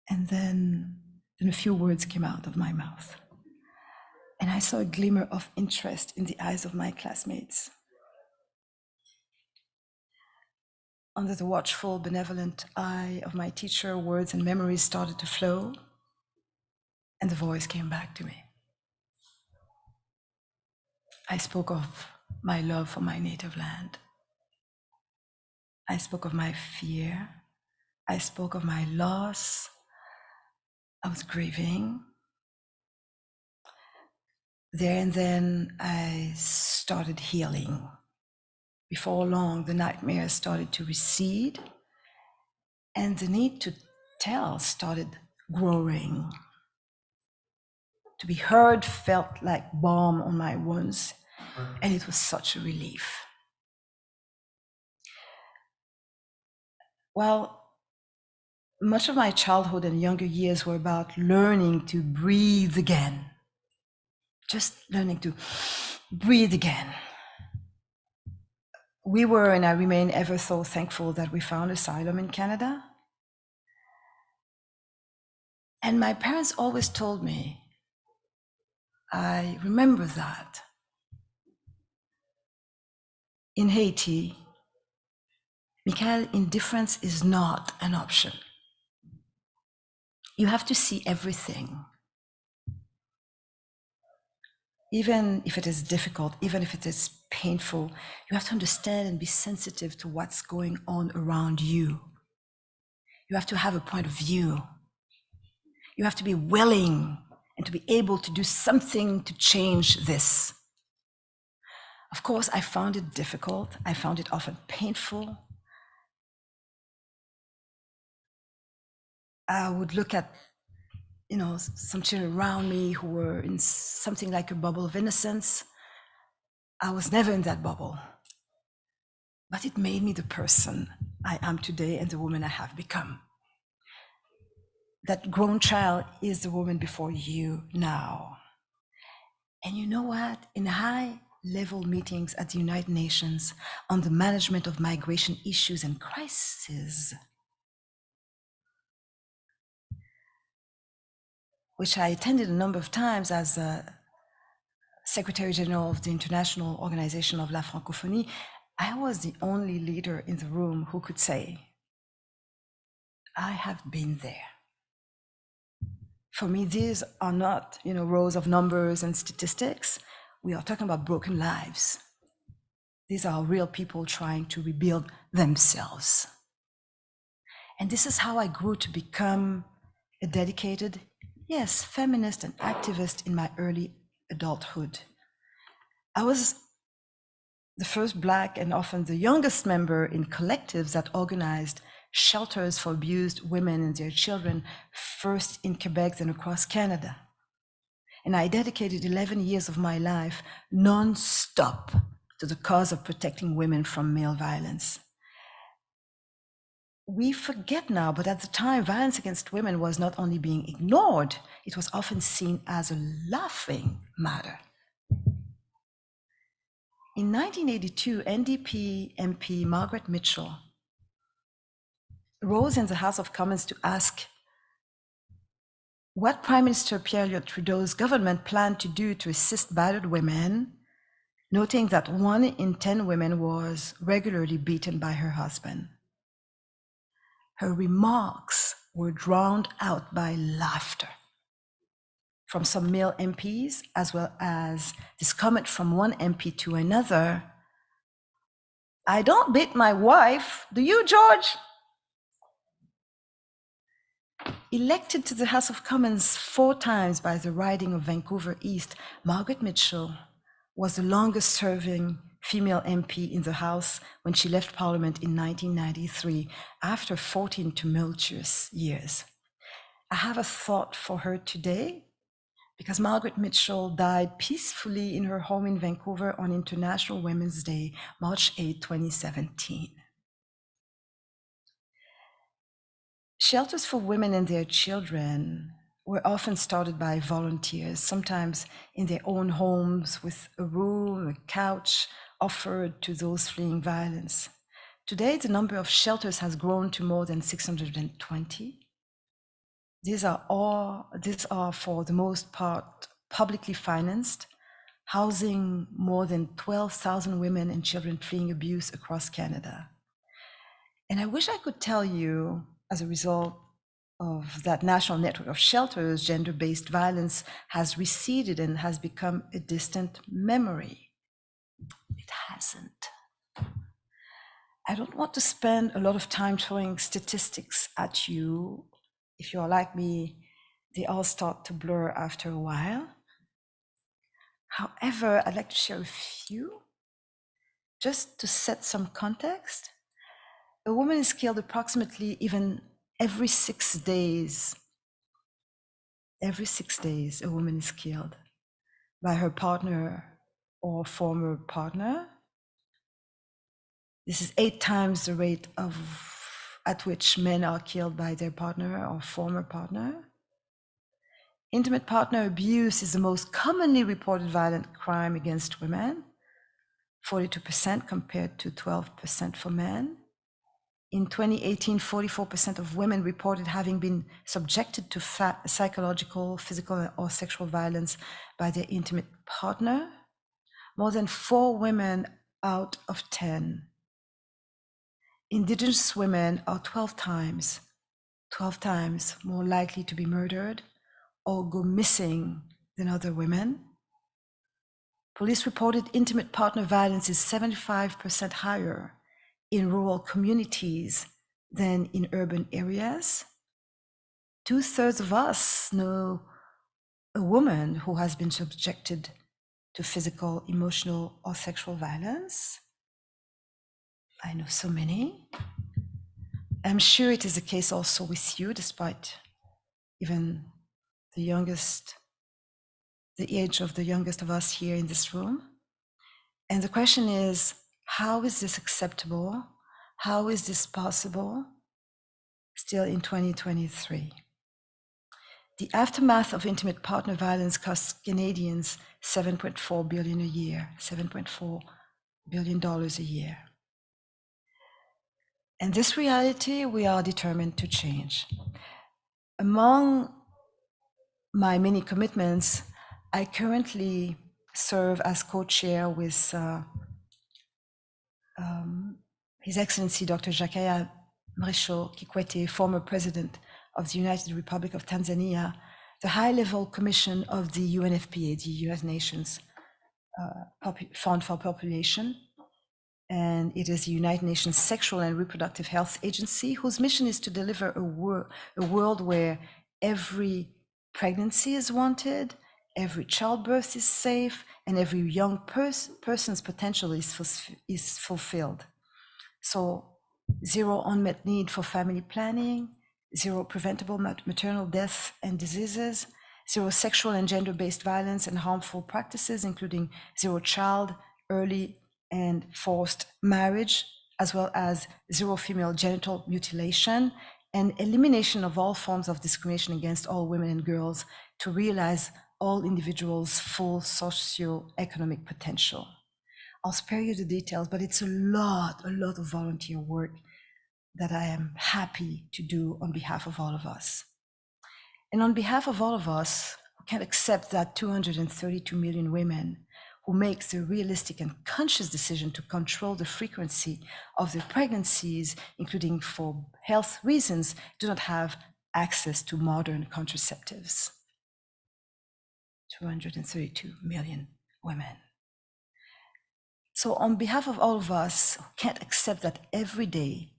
And then a few words came out of my mouth. And I saw a glimmer of interest in the eyes of my classmates. Under the watchful, benevolent eye of my teacher, words and memories started to flow, and the voice came back to me. I spoke of my love for my native land. I spoke of my fear. I spoke of my loss. I was grieving. There and then I started healing. Before long, the nightmares started to recede, and the need to tell started growing. To be heard felt like balm on my wounds, and it was such a relief. Well, much of my childhood and younger years were about learning to breathe again. Just learning to breathe again. We were, and I remain ever so thankful that we found asylum in Canada. And my parents always told me, I remember that. In Haiti, Michaëlle, indifference is not an option. You have to see everything. Even if it is difficult, even if it is painful, you have to understand and be sensitive to what's going on around you. You have to have a point of view. You have to be willing and to be able to do something to change this. Of course, I found it difficult. I found it often painful. I would look at, some children around me who were in something like a bubble of innocence. I was never in that bubble. But it made me the person I am today and the woman I have become. That grown child is the woman before you now. And you know what? In high-level meetings at the United Nations on the management of migration issues and crises, which I attended a number of times as Secretary General of the International Organization of La Francophonie, I was the only leader in the room who could say, I have been there. For me, these are not, rows of numbers and statistics. We are talking about broken lives. These are real people trying to rebuild themselves. And this is how I grew to become a dedicated, yes, feminist and activist in my early adulthood. I was the first Black and often the youngest member in collectives that organized shelters for abused women and their children, first in Quebec, then across Canada. And I dedicated 11 years of my life non-stop to the cause of protecting women from male violence. We forget now, but at the time, violence against women was not only being ignored, it was often seen as a laughing matter. In 1982, NDP MP Margaret Mitchell rose in the House of Commons to ask what Prime Minister Pierre Trudeau's government planned to do to assist battered women, noting that 1 in 10 women was regularly beaten by her husband. Her remarks were drowned out by laughter from some male MPs, as well as this comment from one MP to another, I don't beat my wife. Do you, George? Elected to the House of Commons 4 times by the riding of Vancouver East, Margaret Mitchell was the longest serving female MP in the House when she left Parliament in 1993 after 14 tumultuous years. I have a thought for her today because Margaret Mitchell died peacefully in her home in Vancouver on International Women's Day, March 8, 2017. Shelters for women and their children were often started by volunteers, sometimes in their own homes with a room, a couch offered to those fleeing violence. Today, the number of shelters has grown to more than 620. These are for the most part publicly financed, housing more than 12,000 women and children fleeing abuse across Canada. And I wish I could tell you, as a result of that national network of shelters, gender-based violence has receded and has become a distant memory. It hasn't. I don't want to spend a lot of time throwing statistics at you. If you're like me, they all start to blur after a while. However, I'd like to share a few, just to set some context. A woman is killed approximately even every 6 days. Every 6 days, a woman is killed by her partner or former partner. This is 8 times the rate at which men are killed by their partner or former partner. Intimate partner abuse is the most commonly reported violent crime against women, 42% compared to 12% for men. In 2018, 44% of women reported having been subjected to psychological, physical, or sexual violence by their intimate partner. More than 4 women out of 10. Indigenous women are 12 times more likely to be murdered or go missing than other women. Police reported intimate partner violence is 75% higher in rural communities than in urban areas. 2/3 of us know a woman who has been subjected to physical, emotional, or sexual violence. I know so many. I'm sure it is the case also with you, despite even the age of the youngest of us here in this room. And the question is, how is this acceptable? How is this possible still in 2023? The aftermath of intimate partner violence costs Canadians $7.4 billion a year, $7.4 billion a year. And this reality we are determined to change. Among my many commitments, I currently serve as co-chair with His Excellency Dr. Jakaya Mrisho Kikwete, former president of the United Republic of Tanzania, the high-level commission of the UNFPA, the United Nations Fund for Population, and it is the United Nations Sexual and Reproductive Health Agency, whose mission is to deliver a world where every pregnancy is wanted, every childbirth is safe, and every young person's potential is fulfilled. So 0 unmet need for family planning, 0 preventable maternal death and diseases, 0 sexual and gender-based violence and harmful practices, including 0 child, early and forced marriage, as well as 0 female genital mutilation, and elimination of all forms of discrimination against all women and girls to realize all individuals' full socio-economic potential. I'll spare you the details, but it's a lot of volunteer work that I am happy to do on behalf of all of us. And on behalf of all of us, we can't accept that 232 million women who make the realistic and conscious decision to control the frequency of their pregnancies, including for health reasons, do not have access to modern contraceptives. 232 million women. So on behalf of all of us who can't accept that every day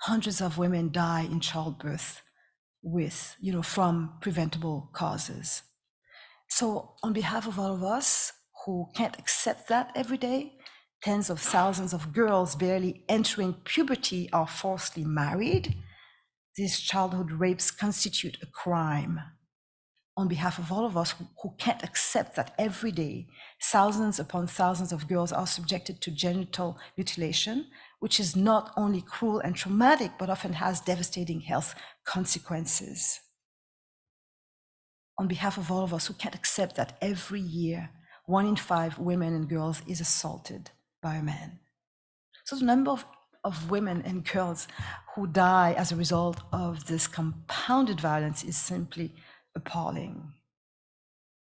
hundreds of women die in childbirth from preventable causes. So on behalf of all of us who can't accept that every day, tens of thousands of girls barely entering puberty are forcibly married. These childhood rapes constitute a crime. On behalf of all of us who can't accept that every day, thousands upon thousands of girls are subjected to genital mutilation, which is not only cruel and traumatic, but often has devastating health consequences. On behalf of all of us who can't accept that every year, 1 in 5 women and girls is assaulted by a man. So the number of women and girls who die as a result of this compounded violence is simply appalling.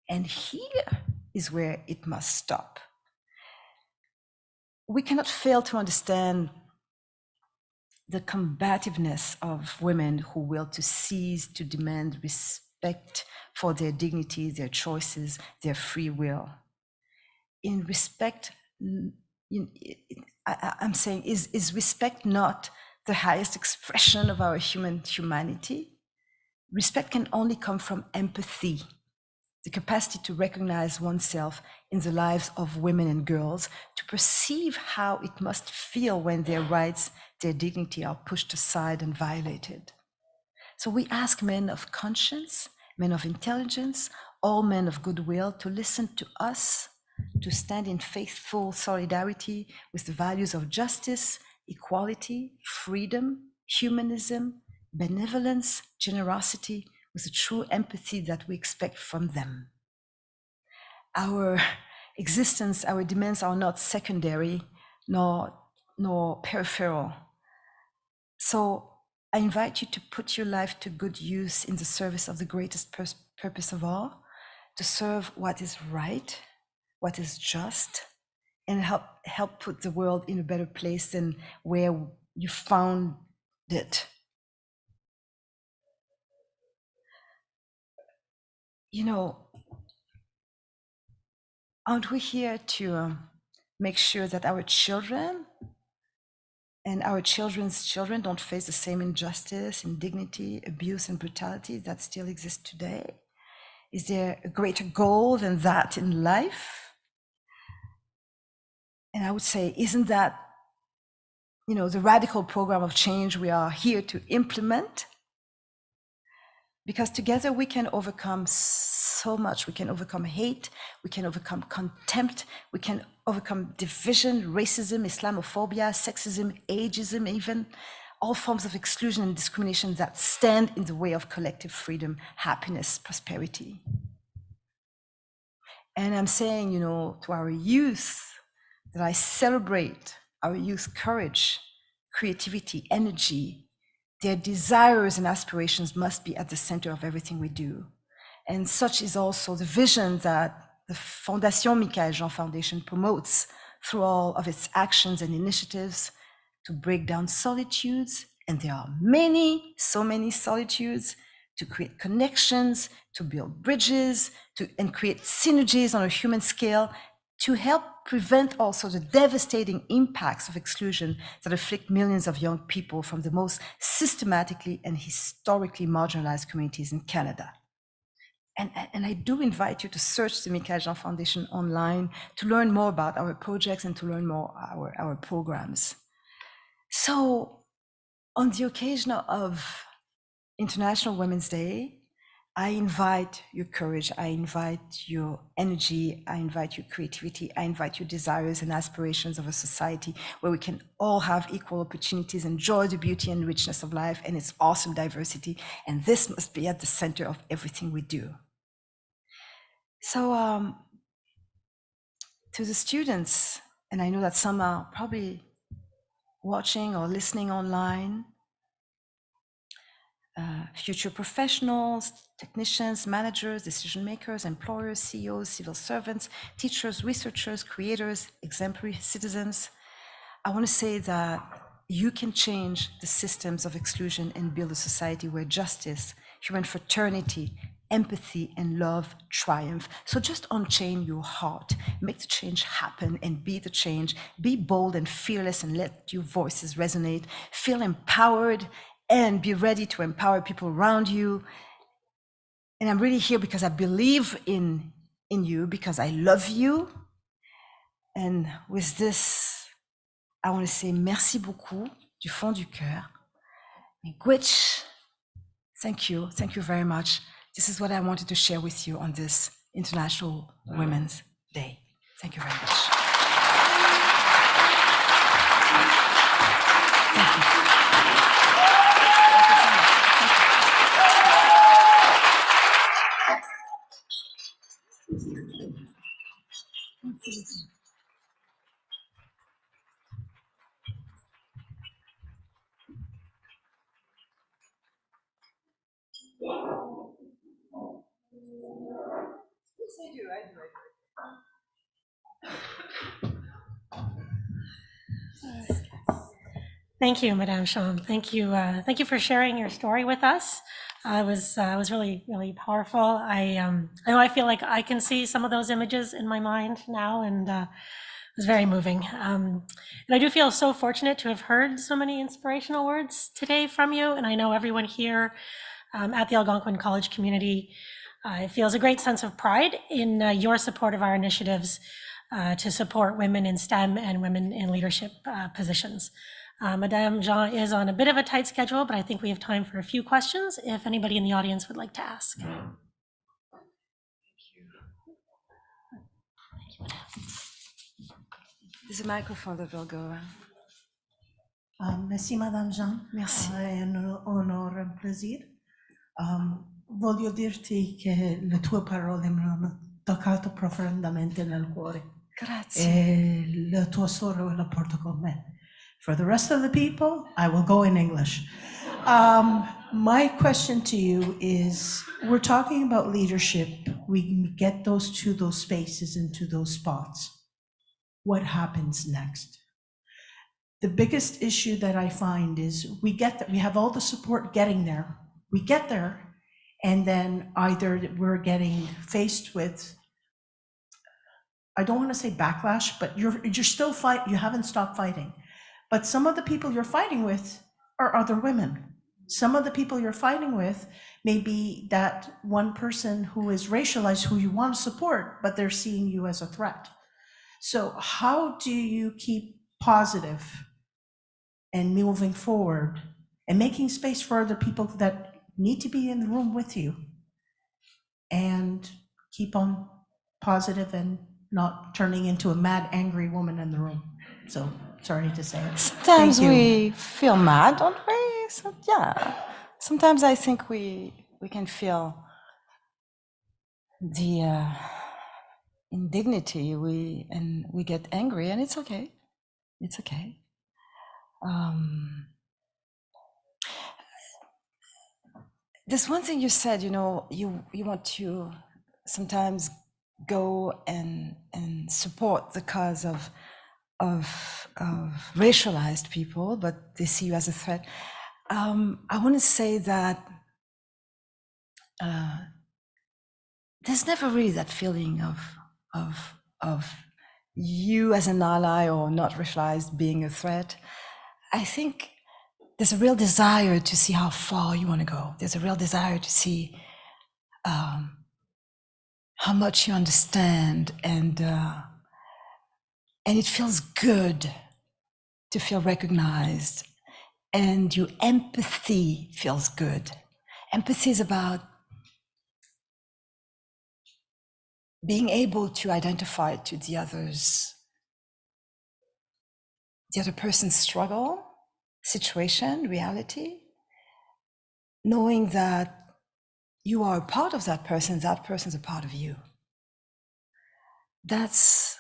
And here is where it must stop. We cannot fail to understand the combativeness of women who will to seize, to demand respect for their dignity, their choices, their free will. In respect, I'm saying, is respect not the highest expression of our humanity? Respect can only come from empathy, the capacity to recognize oneself in the lives of women and girls, to perceive how it must feel when their rights, their dignity are pushed aside and violated. So we ask men of conscience, men of intelligence, all men of goodwill to listen to us, to stand in faithful solidarity with the values of justice, equality, freedom, humanism, benevolence, generosity, with the true empathy that we expect from them. Our existence, our demands are not secondary nor peripheral. So I invite you to put your life to good use in the service of the greatest purpose of all, to serve what is right, what is just, and help put the world in a better place than where you found it. Aren't we here to make sure that our children and our children's children don't face the same injustice, indignity, abuse, and brutality that still exist today? Is there a greater goal than that in life? And I would say, isn't that, the radical program of change we are here to implement? Because together we can overcome so much. We can overcome hate, we can overcome contempt, we can overcome division, racism, Islamophobia, sexism, ageism, even all forms of exclusion and discrimination that stand in the way of collective freedom, happiness, prosperity. And I'm saying, to our youth, that I celebrate our youth courage, creativity, energy. Their desires and aspirations must be at the center of everything we do. And such is also the vision that the Fondation Michaëlle Jean Foundation promotes through all of its actions and initiatives to break down solitudes. And there are so many solitudes, to create connections, to build bridges, and create synergies on a human scale, to help prevent also the devastating impacts of exclusion that afflict millions of young people from the most systematically and historically marginalized communities in Canada. And I do invite you to search the Michaëlle Jean Foundation online to learn more about our projects and to learn more our programs. So on the occasion of International Women's Day, I invite your courage, I invite your energy, I invite your creativity, I invite your desires and aspirations of a society where we can all have equal opportunities, enjoy the beauty and richness of life and its awesome diversity. And this must be at the center of everything we do. So to the students, and I know that some are probably watching or listening online, future professionals, technicians, managers, decision makers, employers, CEOs, civil servants, teachers, researchers, creators, exemplary citizens. I want to say that you can change the systems of exclusion and build a society where justice, human fraternity, empathy and love triumph. So just unchain your heart, make the change happen and be the change. Be bold and fearless and let your voices resonate. Feel empowered and be ready to empower people around you. And I'm really here because I believe in you, because I love you. And with this, I want to say merci beaucoup du fond du cœur. Which, thank you very much. This is what I wanted to share with you on this International Women's Day. Thank you very much. Thank you. Thank you, Madame Jean. Thank you for sharing your story with us. It was really, really powerful. I know I feel like I can see some of those images in my mind now, and it was very moving. And I do feel so fortunate to have heard so many inspirational words today from you. And I know everyone here at the Algonquin College community feels a great sense of pride in your support of our initiatives to support women in STEM and women in leadership positions. Madame Jean is on a bit of a tight schedule, but I think we have time for a few questions if anybody in the audience would like to ask. There's a microphone that will go around. Merci Madame Jean. Merci. È un onore e un piacere. Voglio dirti che le tue parole mi hanno toccato profondamente nel cuore. Grazie. E la tua storia la porto con me. For the rest of the people, I will go in English. My question to you is, we're talking about leadership. We get those to those spaces, into those spots. What happens next? The biggest issue that I find is we have all the support getting there. We get there, and then either we're getting faced with, I don't want to say backlash, but you're still you haven't stopped fighting. But some of the people you're fighting with are other women. Some of the people you're fighting with may be that one person who is racialized, who you want to support, but they're seeing you as a threat. So how do you keep positive and moving forward and making space for other people that need to be in the room with you and keep on positive and not turning into a mad, angry woman in the room? So sorry to say it. Sometimes we feel mad, don't we? So, yeah. Sometimes I think we can feel the indignity. We get angry, and it's okay. It's okay. There's one thing you said. You want to sometimes go and support the cause of racialized people, but they see you as a threat. I want to say that there's never really that feeling of you as an ally or not racialized being a threat. I think there's a real desire to see how far you want to go. There's a real desire to see how much you understand, and it feels good to feel recognized, and your empathy feels good. Empathy is about being able to identify to the other person's struggle, situation, reality, knowing that you are a part of that person's a part of you. That's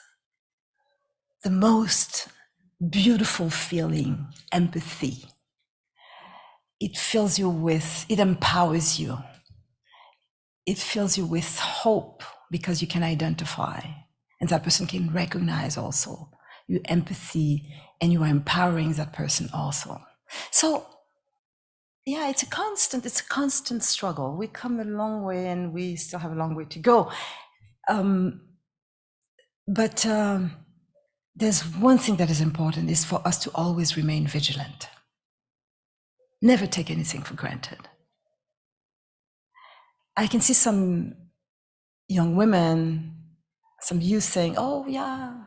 the most beautiful feeling, empathy. It fills you with, it empowers you. It fills you with hope because you can identify, and that person can recognize also your empathy, and you are empowering that person also. So yeah, it's a constant struggle. We come a long way and we still have a long way to go. But there's one thing that is important is for us to always remain vigilant. Never take anything for granted. I can see some young women, some youth saying, oh yeah,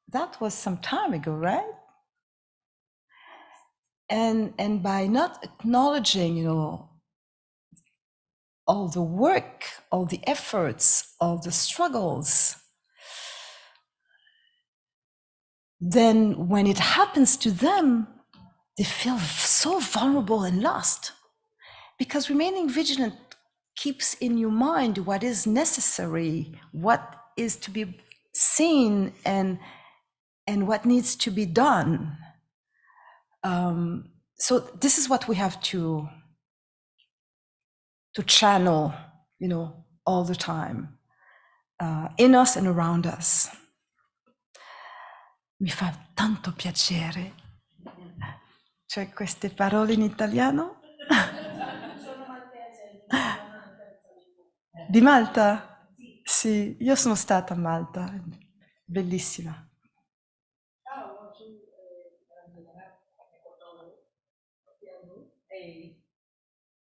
that was some time ago, right? And by not acknowledging, all the work, all the efforts, all the struggles, then when it happens to them, they feel so vulnerable and lost. Because remaining vigilant keeps in your mind what is necessary, what is to be seen, and what needs to be done. So this is what we have to channel, all the time, in us and around us. Mi fa tanto piacere. Cioè queste parole in italiano? Di Malta? Sì, io sono stata a Malta, bellissima.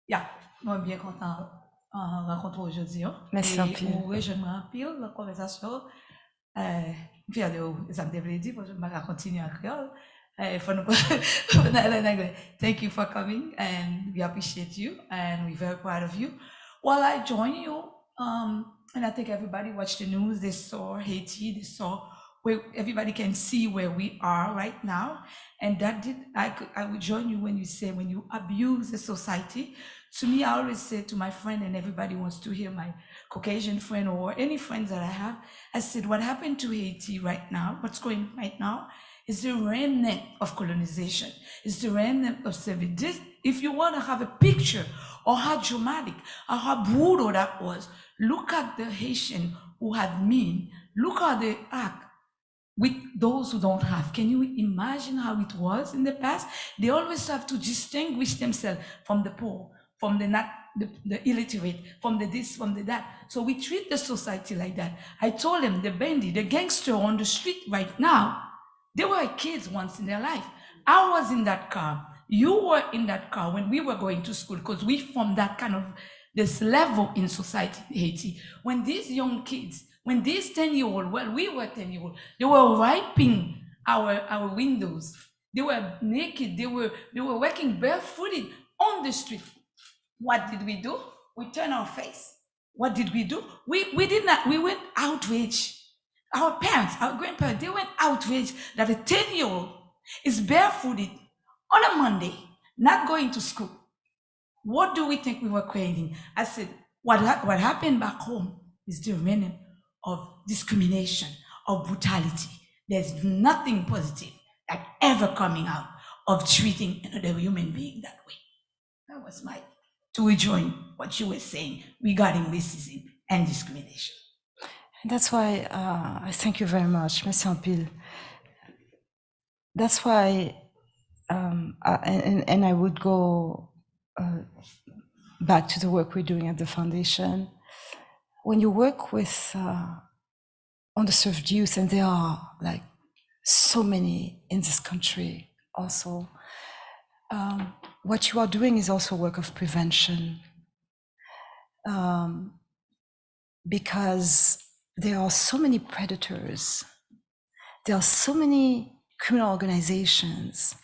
Yeah, moi bien content en rencontre aujourd'hui. Merci Et un peu. oui, je me rappelle la conversation. Fier de vous, ça me devrait dire, parce que je vais continuer en créole. Thank you for coming, and we appreciate you, and we're very proud of you. While I join you, and I think everybody watched the news, they saw Haiti, they saw where everybody can see where we are right now. And that I would join you when you say, when you abuse the society. To me, I always say to my friend, and everybody wants to hear, my Caucasian friend or any friends that I have, I said, what happened to Haiti right now, what's going right now, is the remnant of colonization. It's the remnant of slavery. If you want to have a picture of how dramatic or how brutal that was, look at the Haitian who had mean. Look how they act with those who don't have. Can you imagine how it was in the past? They always have to distinguish themselves from the poor, from the illiterate, from the this, from the that. So we treat the society like that. I told them, the bandit, the gangster on the street right now, they were kids once in their life. I was in that car. You were in that car when we were going to school, because we from that kind of this level in society in Haiti. When these young kids, when these 10-year-old, well, we were 10-year-old, they were wiping our windows. They were naked. They were working barefooted on the street. What did we do? We turned our face. What did we do? We did not. We went outraged. Our parents, our grandparents, they went outraged that a 10-year-old is barefooted on a Monday, not going to school. What do we think we were creating? I said, what happened back home is the remnant of discrimination, of brutality. There's nothing positive that ever coming out of treating another human being that way. That was to rejoin what you were saying regarding racism and discrimination. And that's why I thank you very much, Merci en pile. That's why, and I would go back to the work we're doing at the foundation. When you work with underserved youth, and there are like so many in this country also, what you are doing is also work of prevention, because there are so many predators, there are so many criminal organizations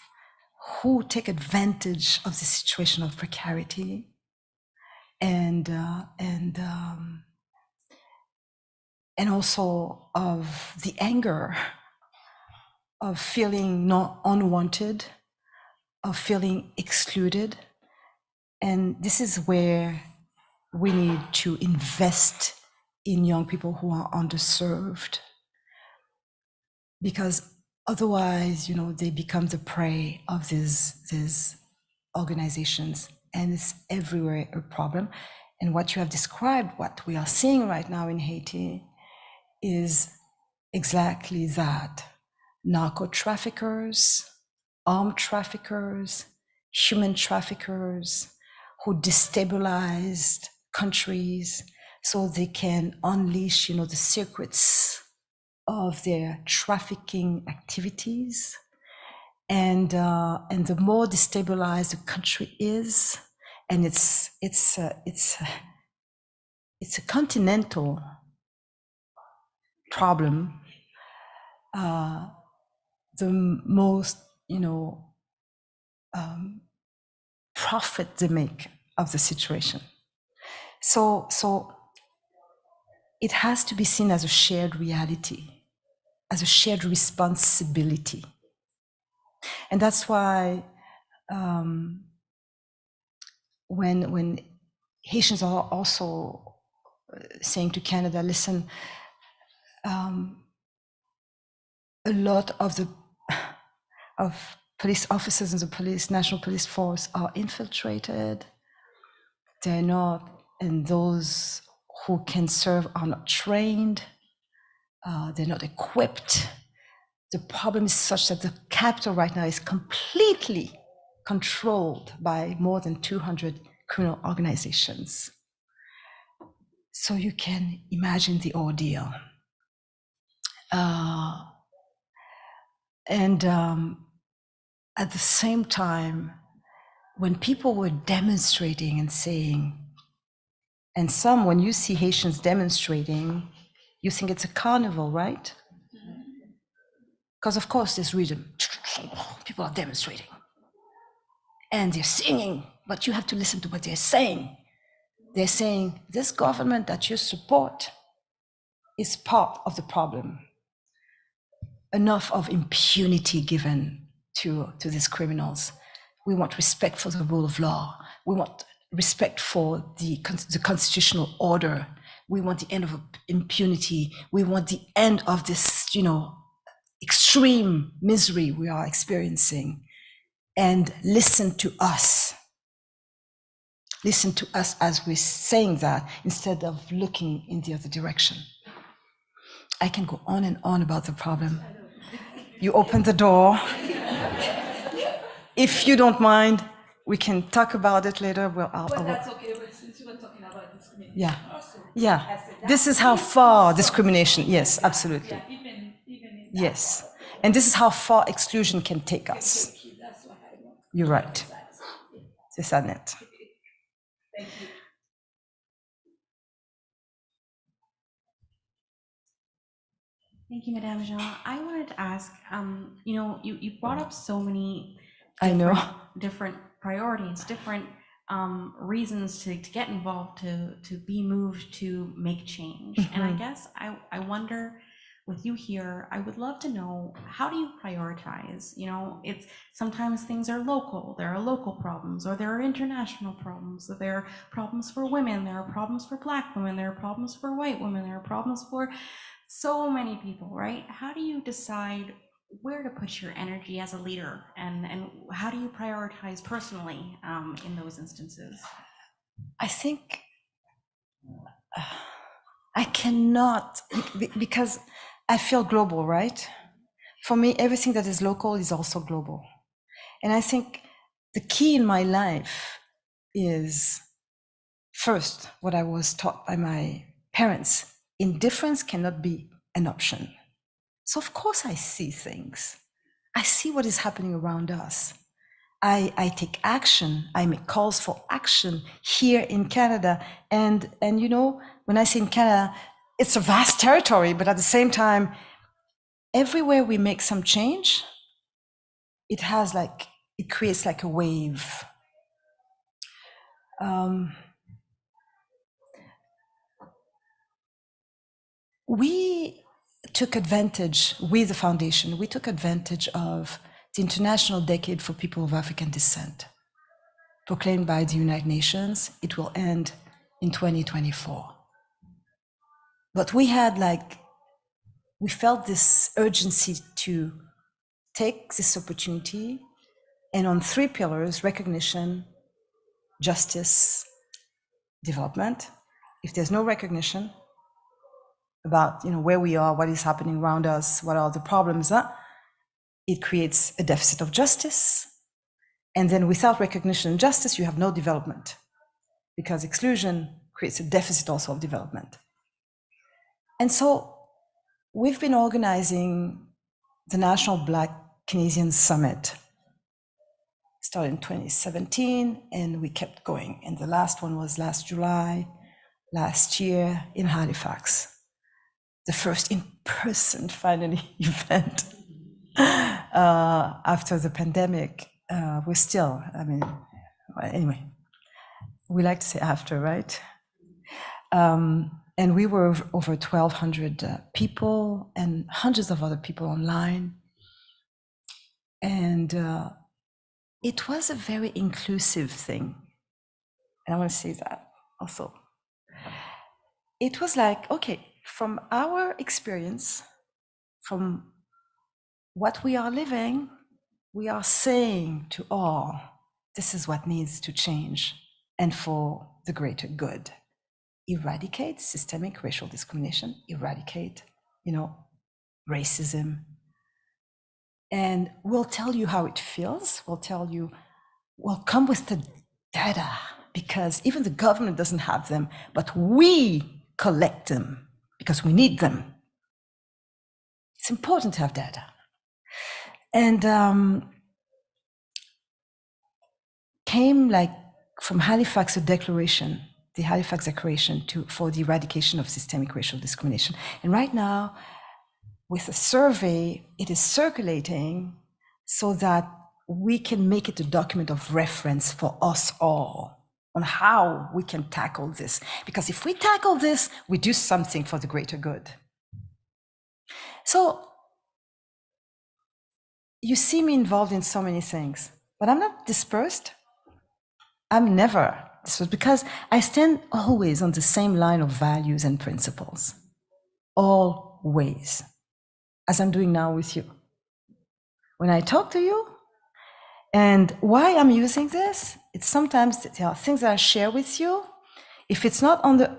who take advantage of the situation of precarity and also of the anger of feeling not unwanted, of feeling excluded. And this is where we need to invest in young people who are underserved, because otherwise, they become the prey of these organizations, and it's everywhere a problem. And what you have described, what we are seeing right now in Haiti, is exactly that. Narco traffickers, armed traffickers, human traffickers who destabilized countries so they can unleash, the secrets of their trafficking activities. And the more destabilized the country is, and it's a continental problem, the most, profit they make of the situation. So it has to be seen as a shared reality, as a shared responsibility. And that's why when Haitians are also saying to Canada, listen, a lot of police officers in the national police force are infiltrated. They're not, and those who can serve are not trained. They're not equipped. The problem is such that the capital right now is completely controlled by more than 200 criminal organizations. So you can imagine the ordeal. And at the same time, when people were demonstrating and saying, and when you see Haitians demonstrating, you think it's a carnival, right? Because of course there's rhythm. People are demonstrating. And they're singing, but you have to listen to what they're saying. They're saying, this government that you support is part of the problem. Enough of impunity given to these criminals. We want respect for the rule of law. We want respect for the constitutional order. We want the end of impunity. We want the end of this, extreme misery we are experiencing. And listen to us. Listen to us as we're saying that instead of looking in the other direction. I can go on and on about the problem. You open the door. If you don't mind, we can talk about it later. But that's okay, but since you were talking about discrimination. Yeah. This is how far discrimination, yes, absolutely. Yeah, even in Yes. And this is how far exclusion can take us. that's what I want. You're right. C'est ça net. Thank you. Thank you, Madame Jean. I wanted to ask, you brought up so many I know. different priorities, different reasons to get involved, to be moved, to make change. And I guess I wonder, with you here, I would love to know, how do you prioritize? It's sometimes things are local. There are local problems, or there are international problems. So there are problems for women. There are problems for Black women. There are problems for white women. There are problems for so many people, right? How do you decide where to put your energy as a leader, and how do you prioritize personally in those instances? I think I cannot, because I feel global, right? For me, everything that is local is also global. And I think the key in my life is, first, what I was taught by my parents: indifference cannot be an option. So of course I see things. I see what is happening around us. I take action. I make calls for action here in Canada. And when I say in Canada, it's a vast territory, but at the same time, everywhere we make some change, it creates like a wave. We took advantage, with the foundation, we took advantage of the International Decade for People of African Descent, proclaimed by the United Nations. It will end in 2024. But we felt this urgency to take this opportunity, and on 3 pillars: recognition, justice, development. If there's no recognition about where we are, what is happening around us, what are the problems, it creates a deficit of justice, And then without recognition and justice, you have no development, because exclusion creates a deficit also of development. And so we've been organizing the National Black Canadian Summit. Started in 2017, and we kept going. And the last one was last July, last year in Halifax. The first in-person, finally, event after the pandemic. We're still, anyway, we like to say after, right? And we were over 1,200 people and hundreds of other people online. And it was a very inclusive thing. And I want to say that also. It was like, okay, from our experience, from what we are living, we are saying to all, this is what needs to change, and for the greater good. Eradicate systemic racial discrimination, eradicate, racism. And we'll tell you how it feels. We'll tell you, we'll come with the data, because even the government doesn't have them, but we collect them because we need them. It's important to have data. And came like from Halifax, a declaration, the Halifax Declaration for the eradication of systemic racial discrimination. And right now, with a survey, it is circulating so that we can make it a document of reference for us all on how we can tackle this. Because if we tackle this, we do something for the greater good. So you see me involved in so many things, but I'm not dispersed. I'm never dispersed, because I stand always on the same line of values and principles. Always. As I'm doing now with you. When I talk to you, and why I'm using this, it's sometimes there are things that I share with you. If it's not on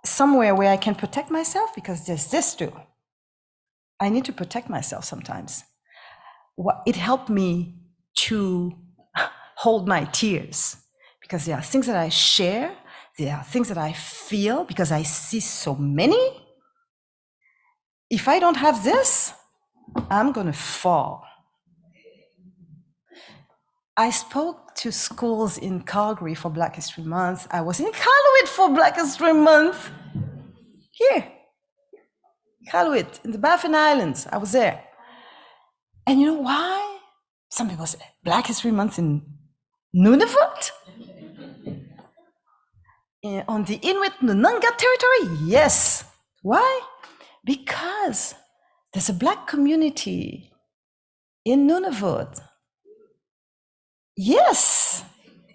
somewhere where I can protect myself, because there's this too. I need to protect myself sometimes. It helped me to hold my tears, because there are things that I share, there are things that I feel, because I see so many. If I don't have this, I'm gonna fall. I spoke to schools in Calgary for Black History Month. I was in Iqaluit for Black History Month. Here, Iqaluit, in the Baffin Islands, I was there. And you know why? Some people say, Black History Month in Nunavut? On the Inuit Nunangat territory? Yes. Why? Because there's a Black community in Nunavut. Yes,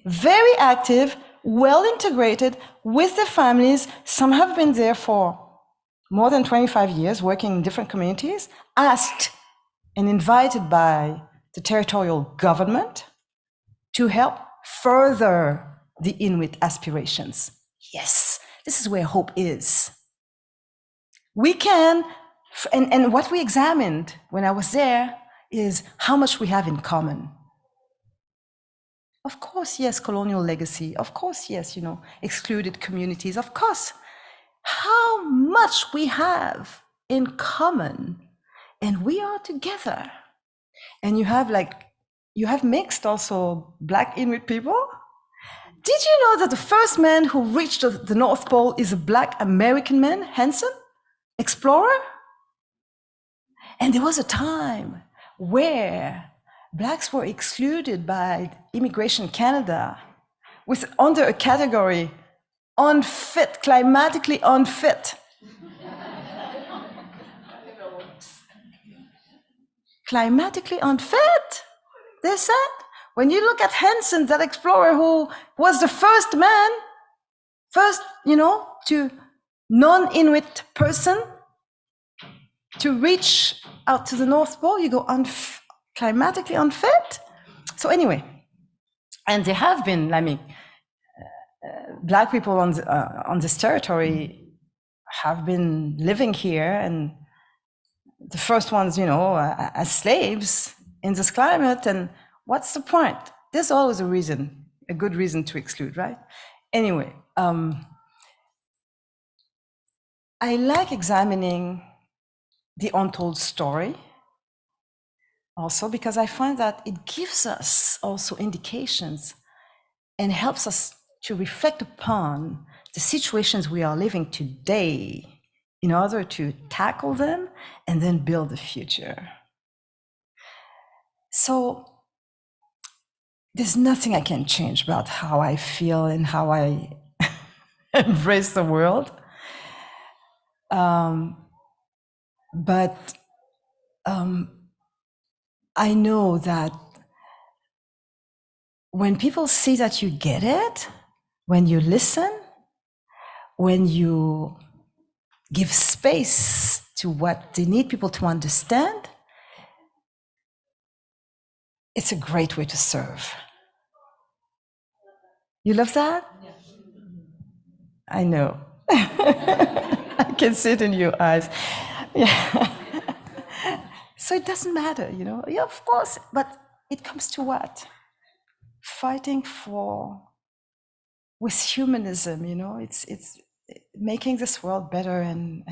very active, well integrated with their families. Some have been there for more than 25 years, working in different communities, asked and invited by the territorial government to help further the Inuit aspirations. Yes, this is where hope is. We can, and what we examined when I was there is how much we have in common. Of course, yes, colonial legacy. Of course, yes, excluded communities. Of course, how much we have in common, and we are together. And you have mixed also Black Inuit people. Did you know that the first man who reached the North Pole is a Black American man, Hansen, explorer? And there was a time where Blacks were excluded by Immigration Canada under a category unfit, climatically unfit. Climatically unfit, they said. When you look at Hansen, that explorer who was the first man, to non-Inuit person to reach out to the North Pole, you go climatically unfit. So anyway, and there have been, Black people on this territory have been living here, and the first ones, as slaves in this climate, and What's the point? There's always a reason, a good reason to exclude, right? Anyway, I like examining the untold story also because I find that it gives us also indications and helps us to reflect upon the situations we are living today in order to tackle them and then build the future. So there's nothing I can change about how I feel and how I embrace the world. But I know that when people see that you get it, when you listen, when you give space to what they need people to understand, it's a great way to serve. You love that? I know. I can see it in your eyes. Yeah. So it doesn't matter, you know. Yeah, of course, but it comes to what? Fighting for, with humanism, you know. It's making this world better, and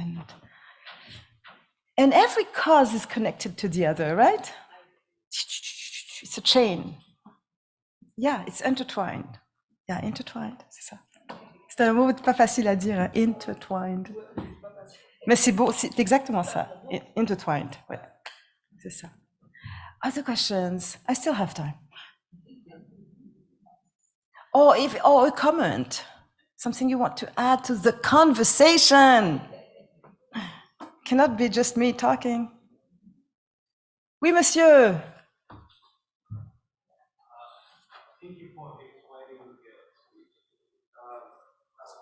every cause is connected to the other, right? It's a chain. Yeah, it's intertwined. Yeah, intertwined, c'est ça. C'est un mot pas facile à dire, hein? Intertwined. Mais c'est beau, c'est exactement ça. Intertwined, ouais. C'est ça. Other questions? I still have time. Or a comment, something you want to add to the conversation. Cannot be just me talking. Oui, monsieur. Thank you for explaining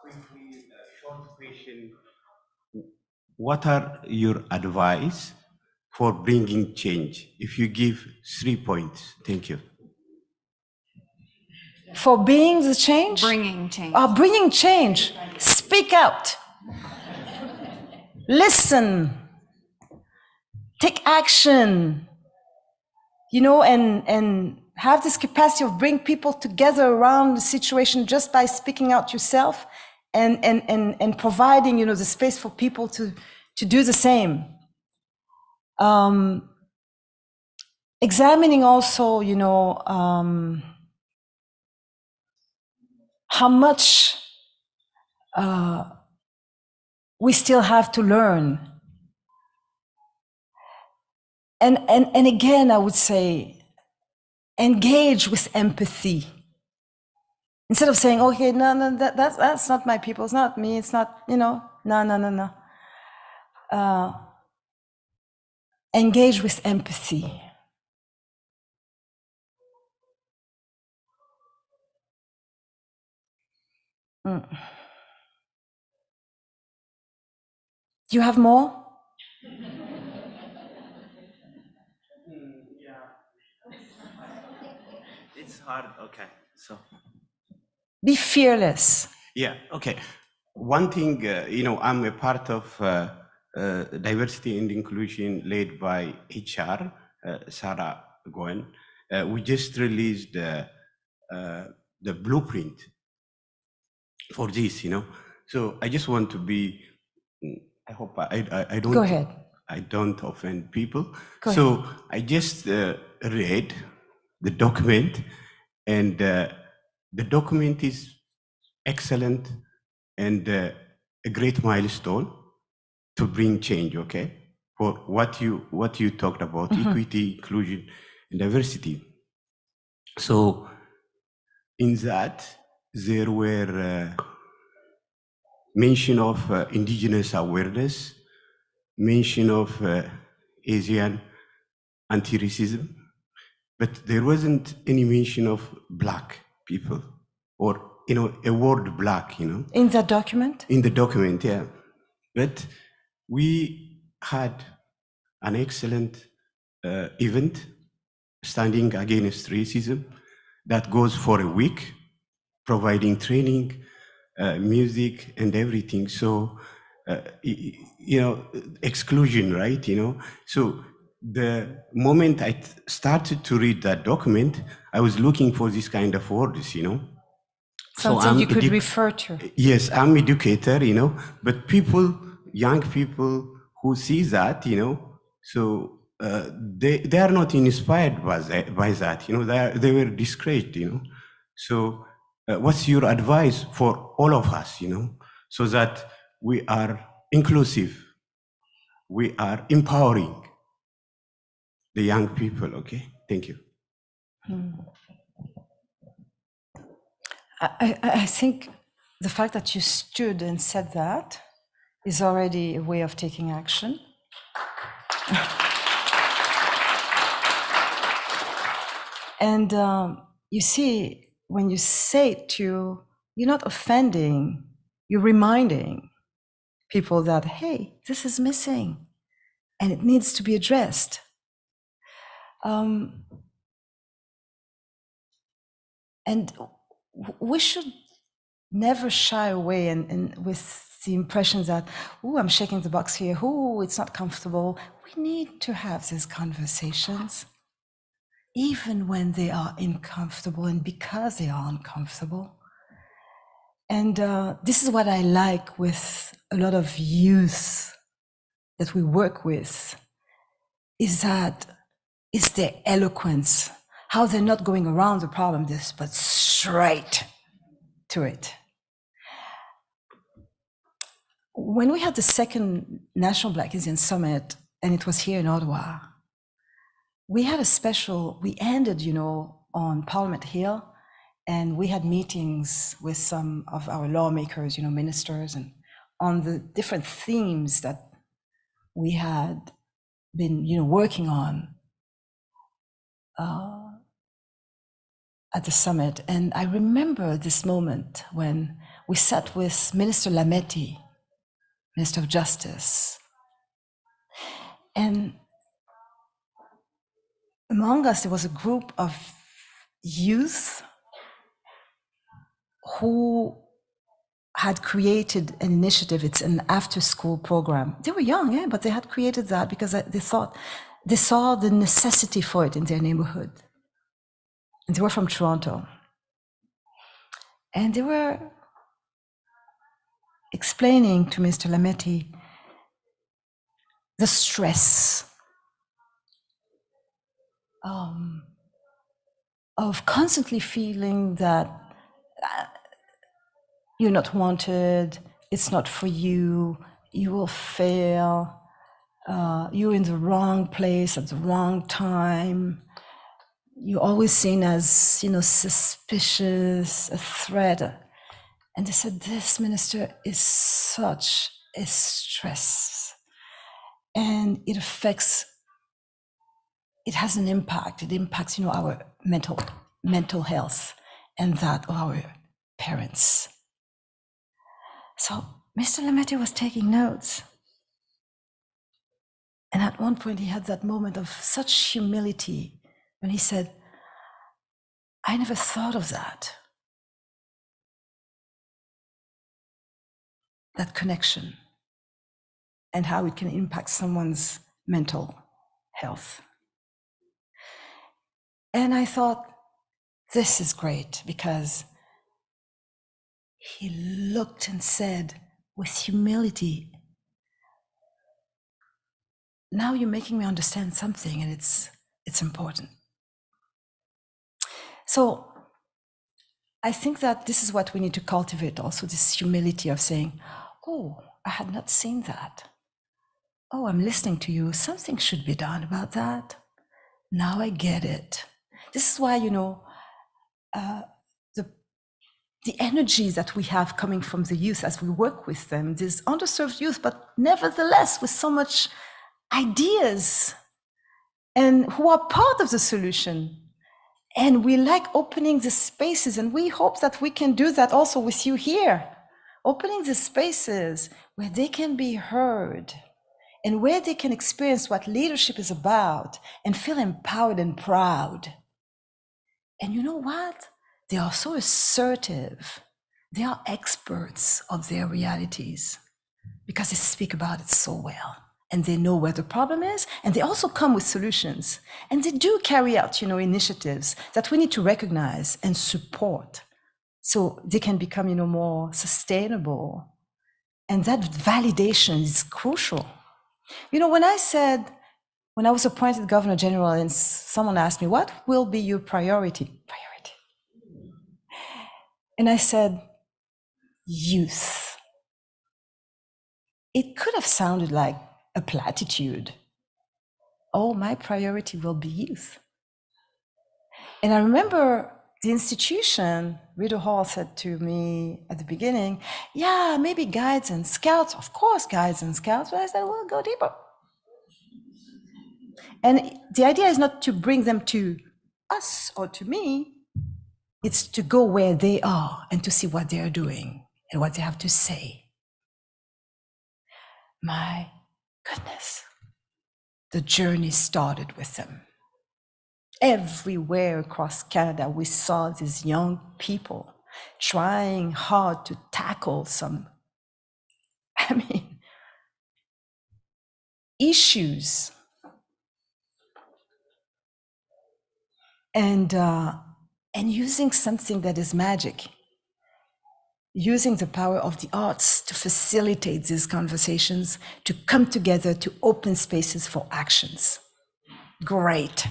quickly, short question. What are your advice for bringing change? If you give 3 points, thank you. For being the change? Bringing change. Bringing change. Speak out. Listen. Take action. You know, and have this capacity of bring people together around the situation just by speaking out yourself and providing, you know, the space for people to do the same. Examining also, you know, how much we still have to learn. And again, I would say, engage with empathy. Instead of saying, okay, no, that's not my people, it's not me, it's not, you know, no. Engage with empathy. Do you have more? It's hard, okay. So. Be fearless. Yeah, okay. One thing, you know, I'm a part of diversity and inclusion led by HR, Sarah Goen. We just released the blueprint for this, you know. So I just want to be, I hope I don't. Go ahead. I don't offend people. Go so ahead. I just read the document, and the document is excellent and a great milestone to bring change, okay? For what you talked about, equity, inclusion, and diversity. So in that, there were mention of indigenous awareness, mention of Asian anti-racism, but there wasn't any mention of Black people, or, you know, a word Black, you know. In that document? In the document, yeah. But we had an excellent event standing against racism that goes for a week, providing training, music, and everything. So, you know, exclusion, right? You know, so the moment I started to read that document, I was looking for this kind of words, you know. Something you could refer to. Yes, I'm educator, you know, but people, young people who see that, you know, so they are not inspired by that, you know, they were discouraged, you know. So what's your advice for all of us, you know, so that we are inclusive, we are empowering the young people, okay? Thank you. I think the fact that you stood and said that is already a way of taking action. And you see, when you say it, you're not offending, you're reminding people that, hey, this is missing and it needs to be addressed. And we should never shy away and with the impressions that, oh, I'm shaking the box here, oh, it's not comfortable. We need to have these conversations, even when they are uncomfortable and because they are uncomfortable. And this is what I like with a lot of youth that we work with, is their eloquence, how they're not going around the problem, but straight to it. When we had the second National Black Indian Summit, and it was here in Ottawa, we had we ended, you know, on Parliament Hill, and we had meetings with some of our lawmakers, you know, ministers, and on the different themes that we had been, you know, working on at the summit. And I remember this moment when we sat with Minister Lametti, Minister of Justice, and among us there was a group of youth who had created an initiative. It's an after-school program. They were young, but they had created that because they saw the necessity for it in their neighborhood. And they were from Toronto. And they were explaining to Mr. Lametti the stress of constantly feeling that you're not wanted, it's not for you, you will fail, you're in the wrong place at the wrong time, you're always seen as, you know, suspicious, a threat. And they said, this minister is such a stress, and it has an impact. It impacts, you know, our mental health and that of our parents. So Mr. Lametti was taking notes. And at one point he had that moment of such humility when he said, I never thought of that connection and how it can impact someone's mental health. And I thought, this is great, because he looked and said with humility, now you're making me understand something, and it's important. So I think that this is what we need to cultivate also, this humility of saying, oh, I had not seen that. Oh, I'm listening to you. Something should be done about that. Now I get it. This is why, you know, the energy that we have coming from the youth as we work with them, this underserved youth, but nevertheless with so much ideas and who are part of the solution. And we like opening the spaces, and we hope that we can do that also with you here. Opening the spaces where they can be heard and where they can experience what leadership is about and feel empowered and proud. And you know what? They are so assertive. They are experts of their realities because they speak about it so well. and they know where the problem is, and they also come with solutions. And they do carry out, initiatives that we need to recognize and support so they can become, more sustainable. And that validation is crucial. When I was appointed Governor General and someone asked me, what will be your priority? And I said, youth. It could have sounded like a platitude. Oh, my priority will be youth. And I remember the institution, Rita Hall said to me at the beginning, yeah, maybe guides and scouts. Of course, guides and scouts. But I said, well, go deeper. And the idea is not to bring them to us or to me. It's to go where they are and to see what they are doing and what they have to say. My goodness, the journey started with them. Everywhere across Canada, we saw these young people trying hard to tackle some, issues. And using something that is magic, using the power of the arts to facilitate these conversations, to come together, to open spaces for actions. Great.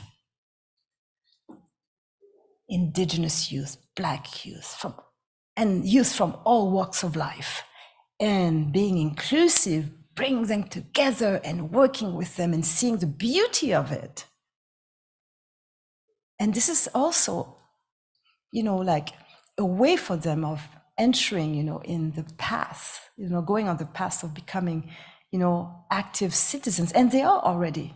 Indigenous youth, Black youth, and youth from all walks of life. And being inclusive, bringing them together and working with them and seeing the beauty of it. And this is also, like a way for them of entering, in the path, going on the path of becoming, active citizens. And they are already.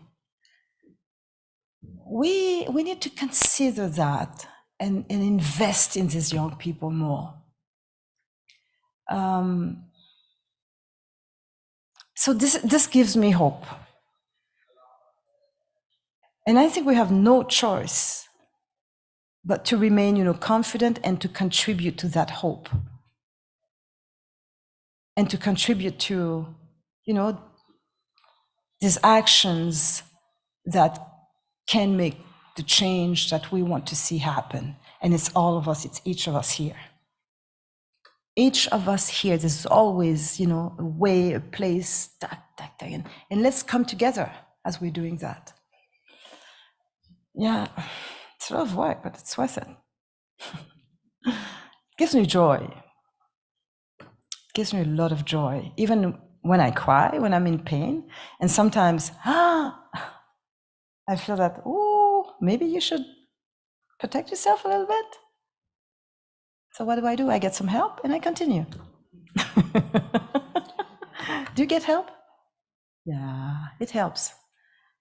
We need to consider that and invest in these young people more. So this gives me hope. And I think we have no choice but to remain, confident and to contribute to that hope. And to contribute to, these actions that can make the change that we want to see happen. And it's all of us, it's each of us here. Each of us here, there's always, a way, a place, and let's come together as we're doing that. Yeah, it's a lot of work, but it's worth it. It gives me joy. It gives me a lot of joy, even when I cry, when I'm in pain, and sometimes, I feel that, maybe you should protect yourself a little bit. So what do? I get some help and I continue. Do you get help? Yeah, it helps.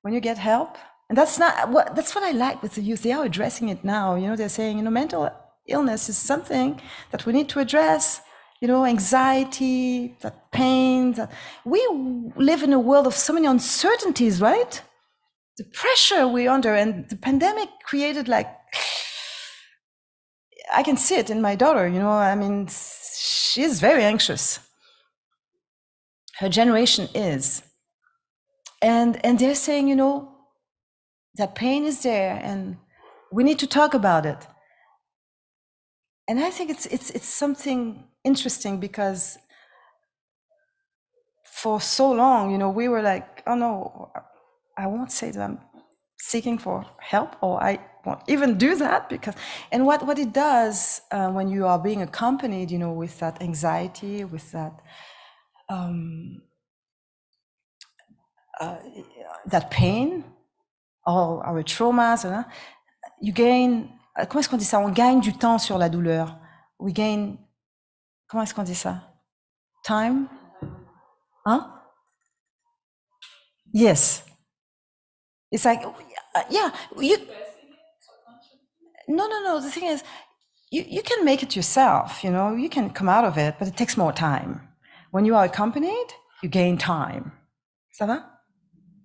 When you get help, and that's what I like with the youth. They are addressing it now. They're saying, mental illness is something that we need to address. Anxiety, that pain. We live in a world of so many uncertainties, right? The pressure we're under, and the pandemic created I can see it in my daughter, she's very anxious. Her generation is. And they're saying, that pain is there and we need to talk about it. And I think it's something interesting because for so long, we were like, oh no, I won't say that I'm seeking for help, or I won't even do that and what it does when you are being accompanied, with that anxiety, with that that pain, all our traumas, you gain, comment est-ce qu'on dit ça? On gagne du temps sur la douleur. We gain, comment est-ce qu'on dit ça? Time? Huh? Yes. It's like, yeah, no, the thing is, you can make it yourself, you can come out of it, but it takes more time. When you are accompanied, you gain time. Ça va?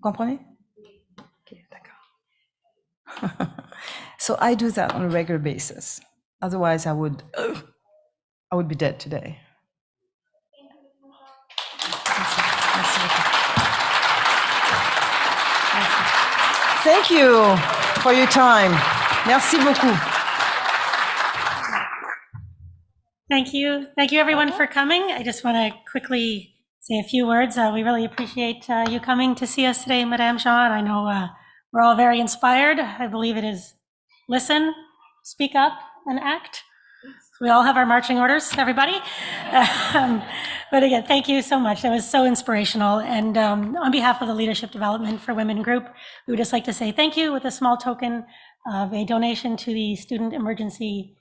Comprenez? Okay, d'accord. So I do that on a regular basis. Otherwise, I would be dead today. Thank you for your time. Merci beaucoup. Thank you. Thank you, everyone, for coming. I just want to quickly say a few words. We really appreciate you coming to see us today, Madame Jean. I know we're all very inspired. I believe it is listen, speak up, and act. We all have our marching orders, everybody. But again, thank you so much. That was so inspirational. And on behalf of the Leadership Development for Women group, we would just like to say thank you with a small token of a donation to the Student Emergency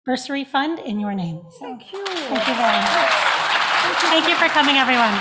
Bursary Fund in your name. So, thank you. Thank you very much. Thank you for coming, everyone.